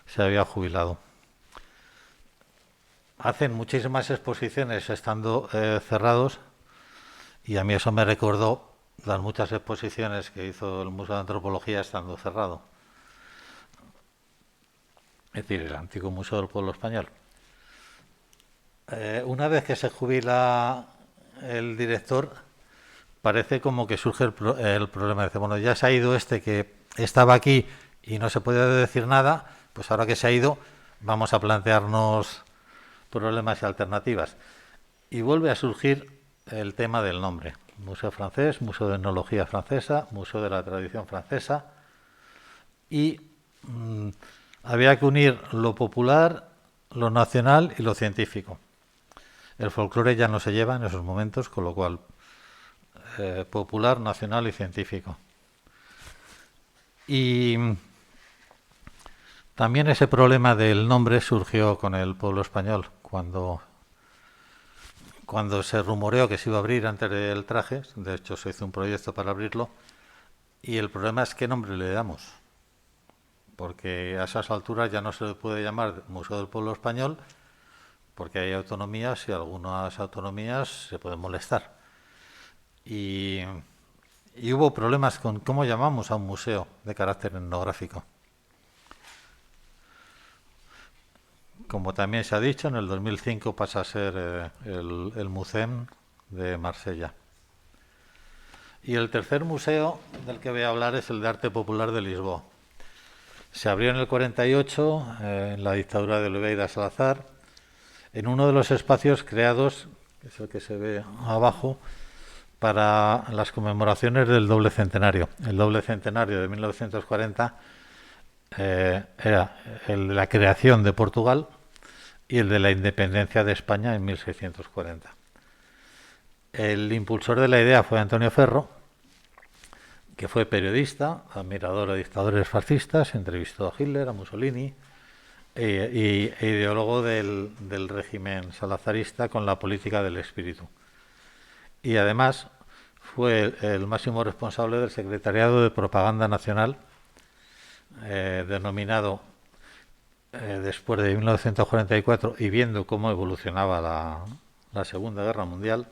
se había jubilado. Hacen muchísimas exposiciones estando cerrados, y a mí eso me recordó las muchas exposiciones que hizo el Museo de Antropología estando cerrado. Es decir, el antiguo Museo del Pueblo Español. Una vez que se jubila el director, parece como que surge el problema. Dice, bueno, ya se ha ido este que estaba aquí y no se puede decir nada, pues ahora que se ha ido vamos a plantearnos problemas y alternativas. Y vuelve a surgir el tema del nombre. Museo francés, Museo de Etnología francesa, Museo de la Tradición francesa. Y había que unir lo popular, lo nacional y lo científico. El folclore ya no se lleva en esos momentos, con lo cual popular, nacional y científico. Y también ese problema del nombre surgió con el pueblo español, cuando se rumoreó que se iba a abrir antes del traje. De hecho, se hizo un proyecto para abrirlo, y el problema es qué nombre le damos, porque a esas alturas ya no se le puede llamar Museo del Pueblo Español, porque hay autonomías y algunas autonomías se pueden molestar. Y hubo problemas con cómo llamamos a un museo de carácter etnográfico. Como también se ha dicho, en el 2005 pasa a ser el MUCEM de Marsella. Y el tercer museo del que voy a hablar es el de Arte Popular de Lisboa. Se abrió en el 48, en la dictadura de Oliveira Salazar, en uno de los espacios creados, que es el que se ve abajo, para las conmemoraciones del doble centenario. El doble centenario de 1940 era el de la creación de Portugal y el de la independencia de España en 1640. El impulsor de la idea fue Antonio Ferro, que fue periodista, admirador de dictadores fascistas, entrevistó a Hitler, a Mussolini, e ideólogo del régimen salazarista con la política del espíritu. Y además fue el máximo responsable del Secretariado de Propaganda Nacional, denominado después de 1944, y viendo cómo evolucionaba la Segunda Guerra Mundial,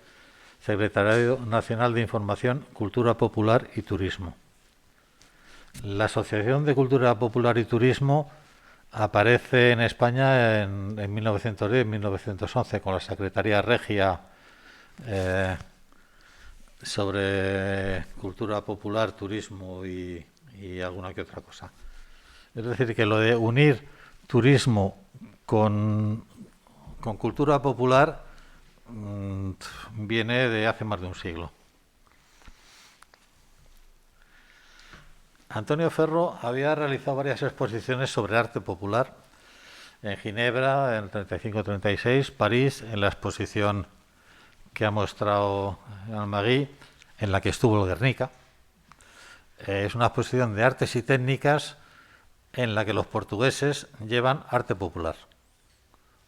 Secretariado Nacional de Información, Cultura Popular y Turismo. La Asociación de Cultura Popular y Turismo aparece en España en 1910-1911 con la Secretaría Regia sobre cultura popular, turismo y alguna que otra cosa. Es decir, que lo de unir turismo con con cultura popular viene de hace más de un siglo. Antonio Ferro había realizado varias exposiciones sobre arte popular en Ginebra en 35-36, París en la exposición que ha mostrado Almagui, en la que estuvo el Guernica. Es una exposición de artes y técnicas en la que los portugueses llevan arte popular,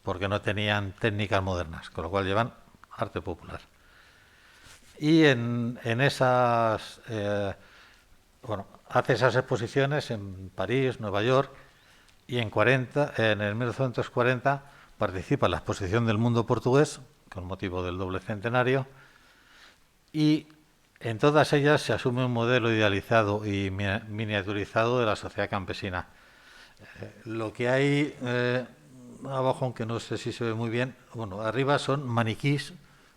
porque no tenían técnicas modernas, con lo cual llevan arte popular. Y en esas, hace esas exposiciones en París, Nueva York, y en el 1940 participa en la exposición del mundo portugués, con motivo del doble centenario, y en todas ellas se asume un modelo idealizado y miniaturizado de la sociedad campesina. Lo que hay abajo, aunque no sé si se ve muy bien, arriba son maniquís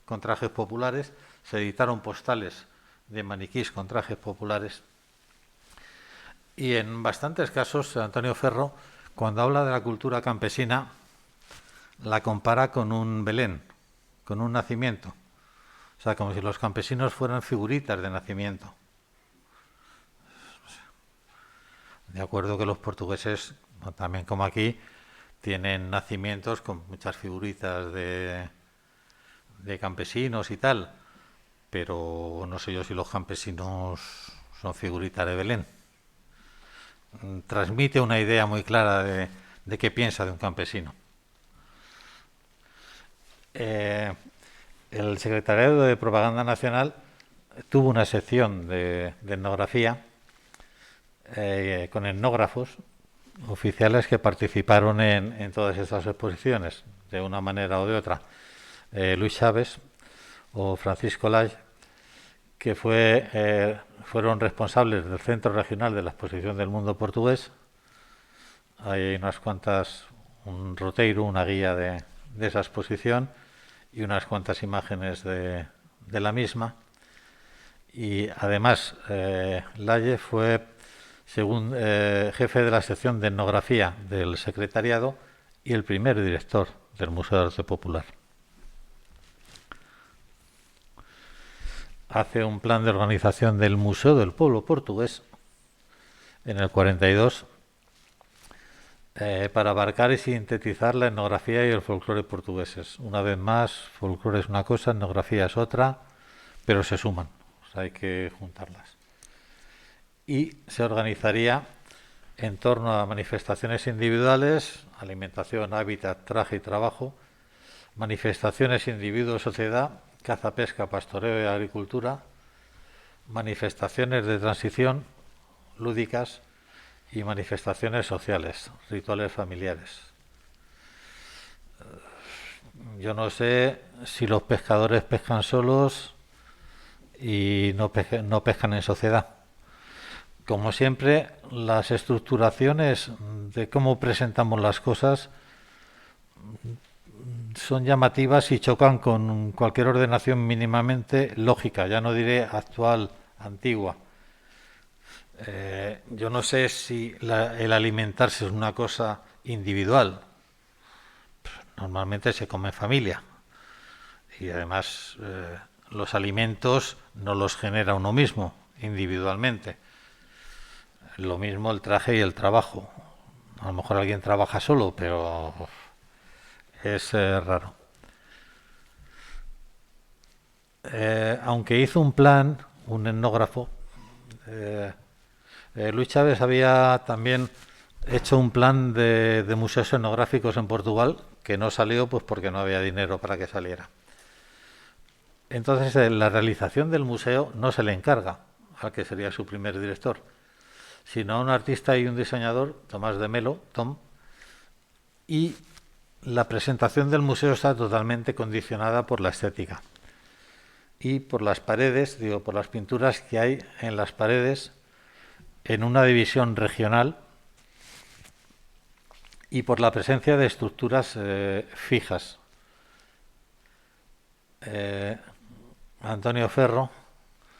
con trajes populares. Se editaron postales de maniquís con trajes populares. Y en bastantes casos, Antonio Ferro, cuando habla de la cultura campesina, la compara con un Belén, con un nacimiento. O sea, como si los campesinos fueran figuritas de nacimiento. De acuerdo que los portugueses, también como aquí, tienen nacimientos con muchas figuritas de campesinos y tal, pero no sé yo si los campesinos son figuritas de Belén. Transmite una idea muy clara de qué piensa de un campesino. El Secretariado de Propaganda Nacional tuvo una sección de etnografía con etnógrafos oficiales que participaron en todas estas exposiciones, de una manera o de otra. Luis Chávez o Francisco Lage, que fueron responsables del Centro Regional de la Exposición del Mundo Portugués. Hay unas cuantas, un roteiro, una guía de esa exposición y unas cuantas imágenes de la misma. Y además, Lage fue jefe de la sección de etnografía del secretariado y el primer director del Museo de Arte Popular. Hace un plan de organización del Museo del Pueblo Portugués en el 42 para abarcar y sintetizar la etnografía y el folclore portugueses. Una vez más, folclore es una cosa, etnografía es otra, pero se suman, o sea, hay que juntarlas. Y se organizaría en torno a manifestaciones individuales, alimentación, hábitat, traje y trabajo, manifestaciones individuo-sociedad, caza, pesca, pastoreo y agricultura, manifestaciones de transición lúdicas y manifestaciones sociales, rituales familiares. Yo no sé si los pescadores pescan solos y no pescan en sociedad. Como siempre, las estructuraciones de cómo presentamos las cosas son llamativas y chocan con cualquier ordenación mínimamente lógica, ya no diré actual, antigua. Yo no sé si el alimentarse es una cosa individual. Normalmente se come en familia y además los alimentos no los genera uno mismo individualmente. Lo mismo el traje y el trabajo. A lo mejor alguien trabaja solo, pero es raro. Aunque hizo un plan, un etnógrafo, Luis Chávez había también hecho un plan de museos etnográficos en Portugal que no salió pues porque no había dinero para que saliera. Entonces la realización del museo no se le encarga al que sería su primer director, sino a un artista y un diseñador, Tomás de Melo, Tom, y la presentación del museo está totalmente condicionada por la estética y por las paredes, por las pinturas que hay en las paredes en una división regional y por la presencia de estructuras fijas. Antonio Ferro,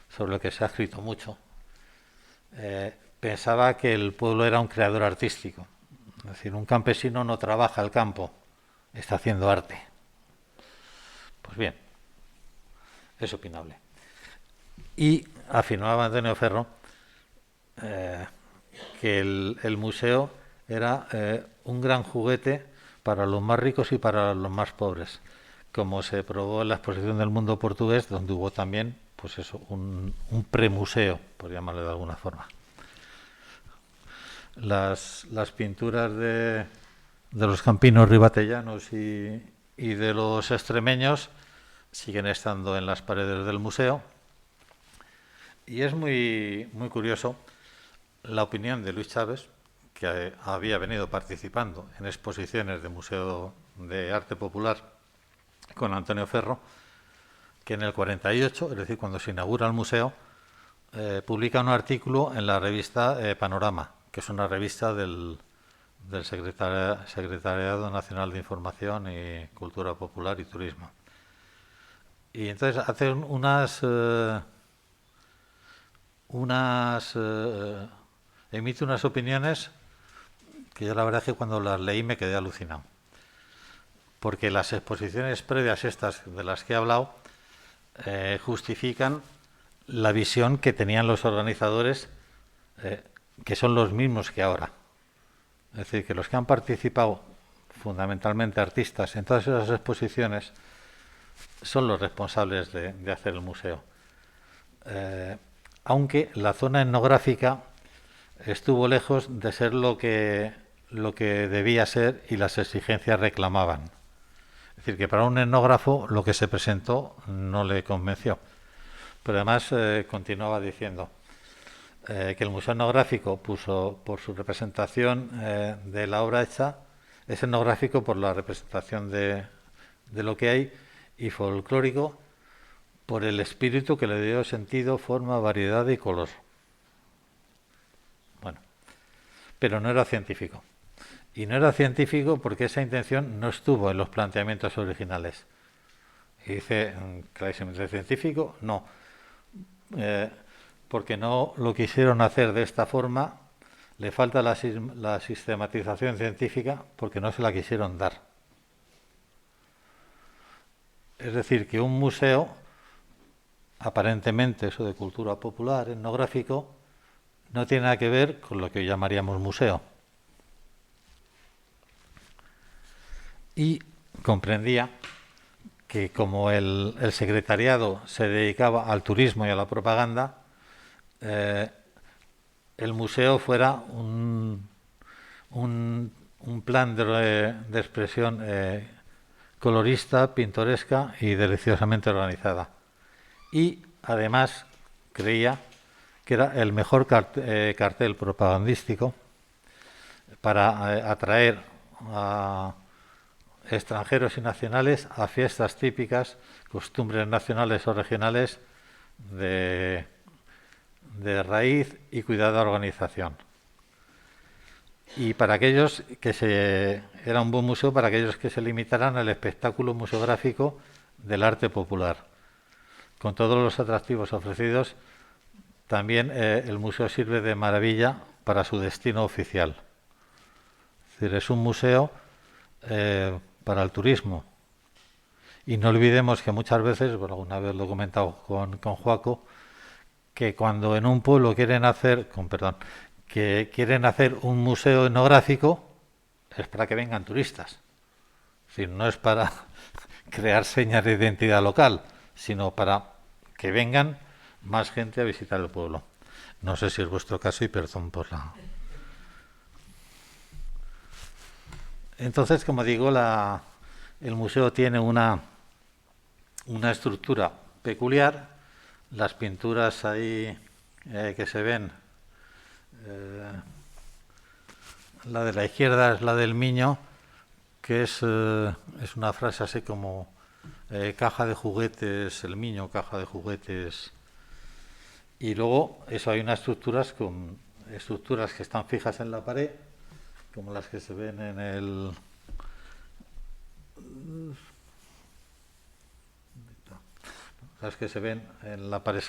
sobre el que se ha escrito mucho, pensaba que el pueblo era un creador artístico. Es decir, un campesino no trabaja el campo está haciendo arte. Pues bien, es opinable. Y afirmaba Antonio Ferro que el museo era un gran juguete para los más ricos y para los más pobres, como se probó en la exposición del mundo portugués, donde hubo también, pues eso, un premuseo, por llamarlo de alguna forma. Las pinturas de los campinos ribatellanos y de los extremeños siguen estando en las paredes del museo. Y es muy, muy curioso la opinión de Luis Chávez, que había venido participando en exposiciones de Museo de Arte Popular con Antonio Ferro, que en el 48, es decir, cuando se inaugura el museo, publica un artículo en la revista Panorama, que es una revista del Secretariado Nacional de Información y Cultura Popular y Turismo. Y entonces hace emite unas opiniones que yo la verdad es que cuando las leí me quedé alucinado. Porque las exposiciones previas estas de las que he hablado justifican la visión que tenían los organizadores, que son los mismos que ahora. Es decir, que los que han participado, fundamentalmente artistas, en todas esas exposiciones, son los responsables de hacer el museo. Aunque la zona etnográfica estuvo lejos de ser lo que debía ser y las exigencias reclamaban. Es decir, que para un etnógrafo lo que se presentó no le convenció. Pero además continuaba diciendo que el Museo Etnográfico puso por su representación de la obra hecha, es etnográfico por la representación de lo que hay y folclórico por el espíritu que le dio sentido, forma, variedad y color. Bueno, pero no era científico. Y no era científico porque esa intención no estuvo en los planteamientos originales. Y dice, clarísimamente científico, no. Porque no lo quisieron hacer de esta forma, le falta la sistematización científica porque no se la quisieron dar. Es decir, que un museo, aparentemente eso de cultura popular, etnográfico, no tiene nada que ver con lo que hoy llamaríamos museo. Y comprendía que como el secretariado se dedicaba al turismo y a la propaganda, el museo fuera un plan de expresión colorista, pintoresca y deliciosamente organizada. Y además creía que era el mejor cartel propagandístico para atraer a extranjeros y nacionales a fiestas típicas, costumbres nacionales o regionales de raíz y cuidada organización. Y para aquellos que era un buen museo para aquellos que se limitaran al espectáculo museográfico del arte popular. Con todos los atractivos ofrecidos, también el museo sirve de maravilla para su destino oficial. Es decir, es un museo para el turismo. Y no olvidemos que muchas veces, bueno, alguna vez lo he comentado con Joaco, que cuando en un pueblo quieren hacer un museo etnográfico, es para que vengan turistas. Es decir, no es para crear señas de identidad local, sino para que vengan más gente a visitar el pueblo. No sé si es vuestro caso y perdón por la... Entonces, como digo, el museo tiene una estructura peculiar. Las pinturas ahí que se ven, la de la izquierda es la del Miño, que es una frase así como caja de juguetes, el Miño, caja de juguetes. Y luego eso hay unas estructuras que están fijas en la pared, como las que se ven en las que se ven en la pared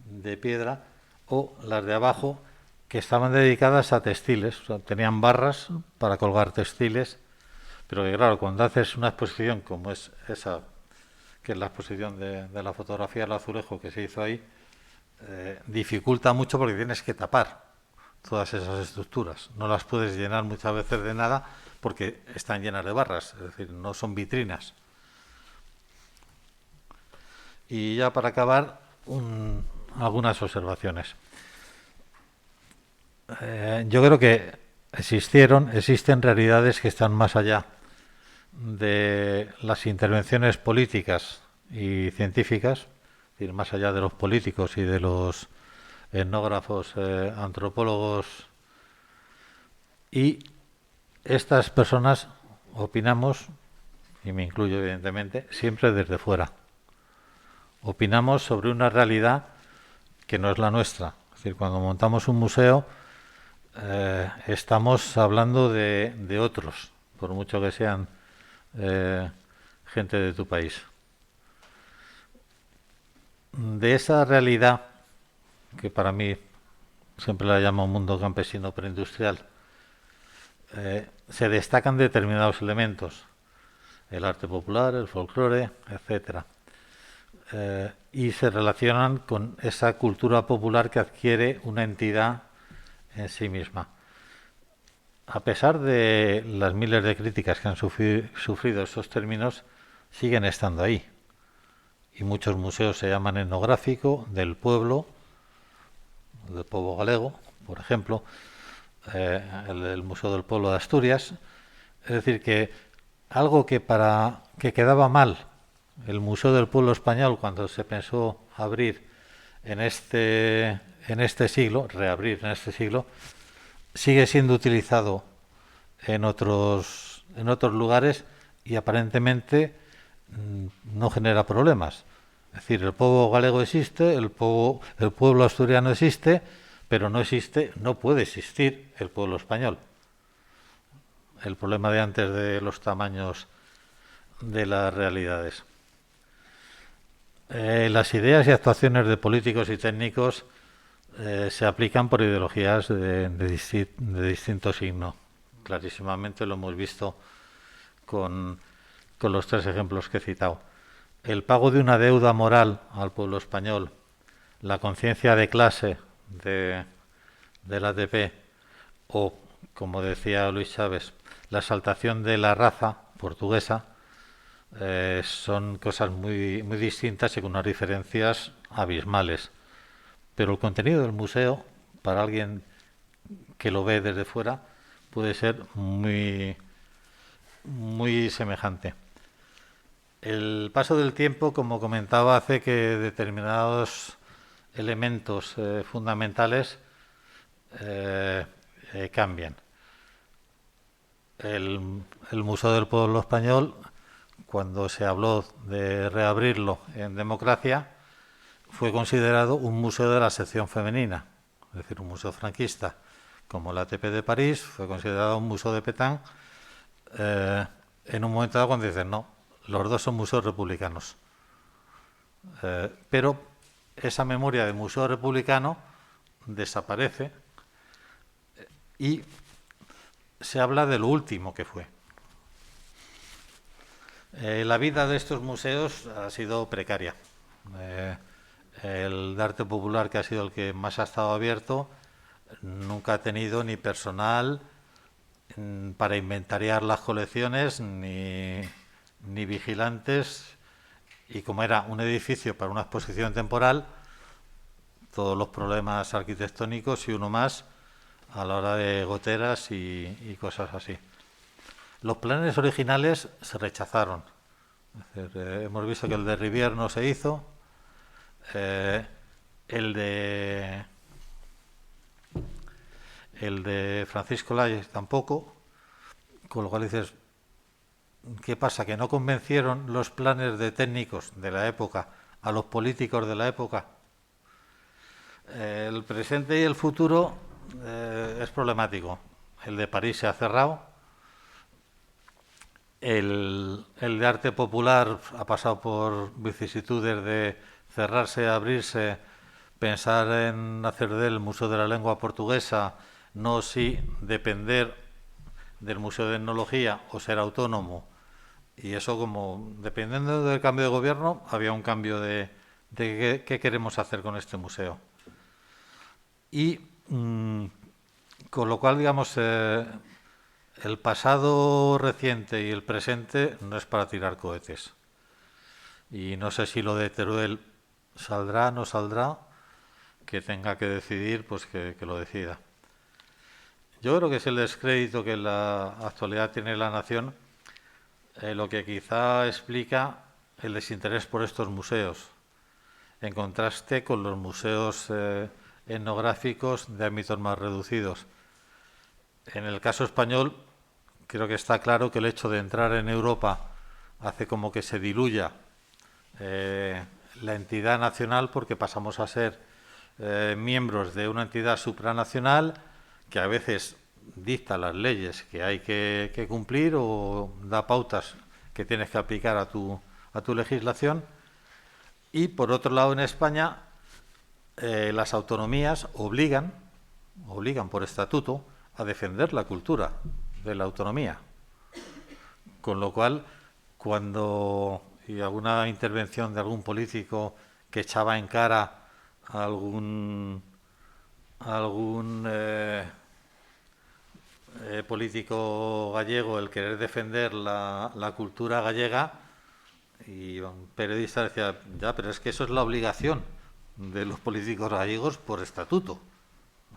de piedra, o las de abajo que estaban dedicadas a textiles, o sea, tenían barras para colgar textiles, Pero que claro, cuando haces una exposición como es esa, que es la exposición de la fotografía del azulejo que se hizo ahí, dificulta mucho porque tienes que tapar todas esas estructuras. No las puedes llenar muchas veces de nada porque están llenas de barras, es decir, no son vitrinas. Y ya para acabar, algunas observaciones. Yo creo que existen realidades que están más allá de las intervenciones políticas y científicas, es decir, más allá de los políticos y de los etnógrafos, antropólogos, y estas personas opinamos, y me incluyo evidentemente, siempre desde fuera. Opinamos sobre una realidad que no es la nuestra. Es decir, cuando montamos un museo, estamos hablando de otros, por mucho que sean gente de tu país. De esa realidad, que para mí siempre la llamo mundo campesino preindustrial, se destacan determinados elementos, el arte popular, el folclore, etcétera, y se relacionan con esa cultura popular que adquiere una entidad en sí misma. A pesar de las miles de críticas que han sufrido esos términos, siguen estando ahí. Y muchos museos se llaman etnográfico, del pueblo galego, por ejemplo, el Museo del Pueblo de Asturias. Es decir, que algo que quedaba mal el Museo del Pueblo Español cuando se pensó abrir en este siglo, reabrir en este siglo, sigue siendo utilizado en otros lugares y aparentemente no genera problemas. Es decir, el pueblo galego existe, el pueblo asturiano existe, pero no puede existir el pueblo español. El problema de antes de los tamaños de las realidades. Las ideas y actuaciones de políticos y técnicos se aplican por ideologías de distinto signo. Clarísimamente lo hemos visto con los tres ejemplos que he citado. El pago de una deuda moral al pueblo español, la conciencia de clase del ATP o, como decía Luis Chávez, la exaltación de la raza portuguesa, son cosas muy, muy distintas y con unas diferencias abismales. Pero el contenido del museo, para alguien que lo ve desde fuera, puede ser muy, muy semejante. El paso del tiempo, como comentaba, hace que determinados elementos fundamentales cambien. El Museo del Pueblo Español, cuando se habló de reabrirlo en democracia, fue considerado un museo de la sección femenina, es decir, un museo franquista, como la ATP de París, fue considerado un museo de Petén, en un momento dado cuando dicen, no, los dos son museos republicanos. Pero esa memoria de museo republicano desaparece y se habla de lo último que fue. La vida de estos museos ha sido precaria. El de arte popular, que ha sido el que más ha estado abierto, nunca ha tenido ni personal para inventariar las colecciones, ni vigilantes, y como era un edificio para una exposición temporal, todos los problemas arquitectónicos y uno más a la hora de goteras y cosas así. Los planes originales se rechazaron. Es decir, hemos visto que el de Rivière no se hizo, el de Francisco Layes tampoco, con lo cual dices, ¿qué pasa? ¿Que no convencieron los planes de técnicos de la época a los políticos de la época? El presente y el futuro es problemático. El de París se ha cerrado. El de arte popular ha pasado por vicisitudes de cerrarse, abrirse, pensar en hacer del Museo de la Lengua Portuguesa, no sí depender del Museo de Etnología o ser autónomo. Y eso, como dependiendo del cambio de gobierno, había un cambio de qué queremos hacer con este museo. Y con lo cual, digamos, el pasado reciente y el presente no es para tirar cohetes. Y no sé si lo de Teruel saldrá, no saldrá, que tenga que decidir, pues que lo decida. Yo creo que es el descrédito que en la actualidad tiene la nación, lo que quizá explica el desinterés por estos museos, en contraste con los museos etnográficos de ámbitos más reducidos. En el caso español, creo que está claro que el hecho de entrar en Europa hace como que se diluya la entidad nacional, porque pasamos a ser miembros de una entidad supranacional que a veces dicta las leyes que hay que cumplir o da pautas que tienes que aplicar a tu legislación. Y por otro lado, en España, las autonomías obligan por estatuto a defender la cultura de la autonomía. Con lo cual, cuando y alguna intervención de algún político que echaba en cara a algún político gallego el querer defender la cultura gallega, y un periodista decía, ya, pero es que eso es la obligación de los políticos gallegos por estatuto.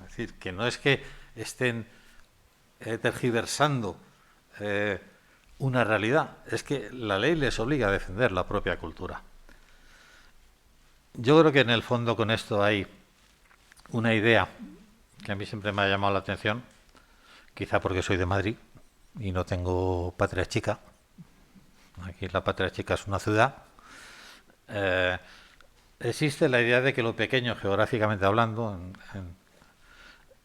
Es decir, que no es que estén tergiversando una realidad, es que la ley les obliga a defender la propia cultura. Yo creo que en el fondo con esto hay una idea que a mí siempre me ha llamado la atención, quizá porque soy de Madrid y no tengo patria chica. Aquí la patria chica es una ciudad. Existe la idea de que lo pequeño, geográficamente hablando,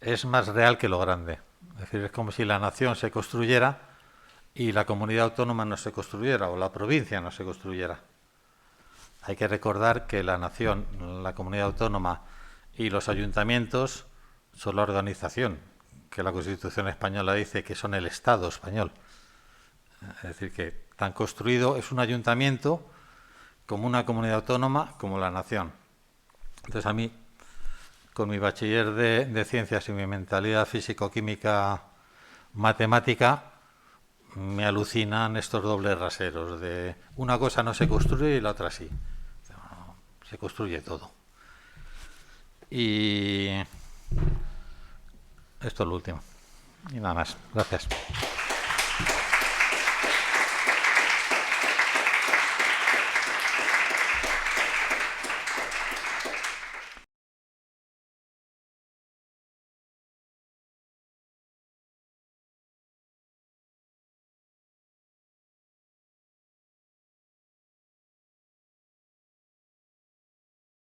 es más real que lo grande. Es decir, es como si la nación se construyera y la comunidad autónoma no se construyera, o la provincia no se construyera. Hay que recordar que la nación, la comunidad autónoma y los ayuntamientos son la organización que la Constitución española dice que son el Estado español. Es decir, que tan construido es un ayuntamiento como una comunidad autónoma, como la nación. Entonces a mí, con mi bachiller de ciencias y mi mentalidad físico-química matemática, me alucinan estos dobles raseros de una cosa no se construye y la otra sí. Se construye todo. Y esto es lo último. Y nada más. Gracias.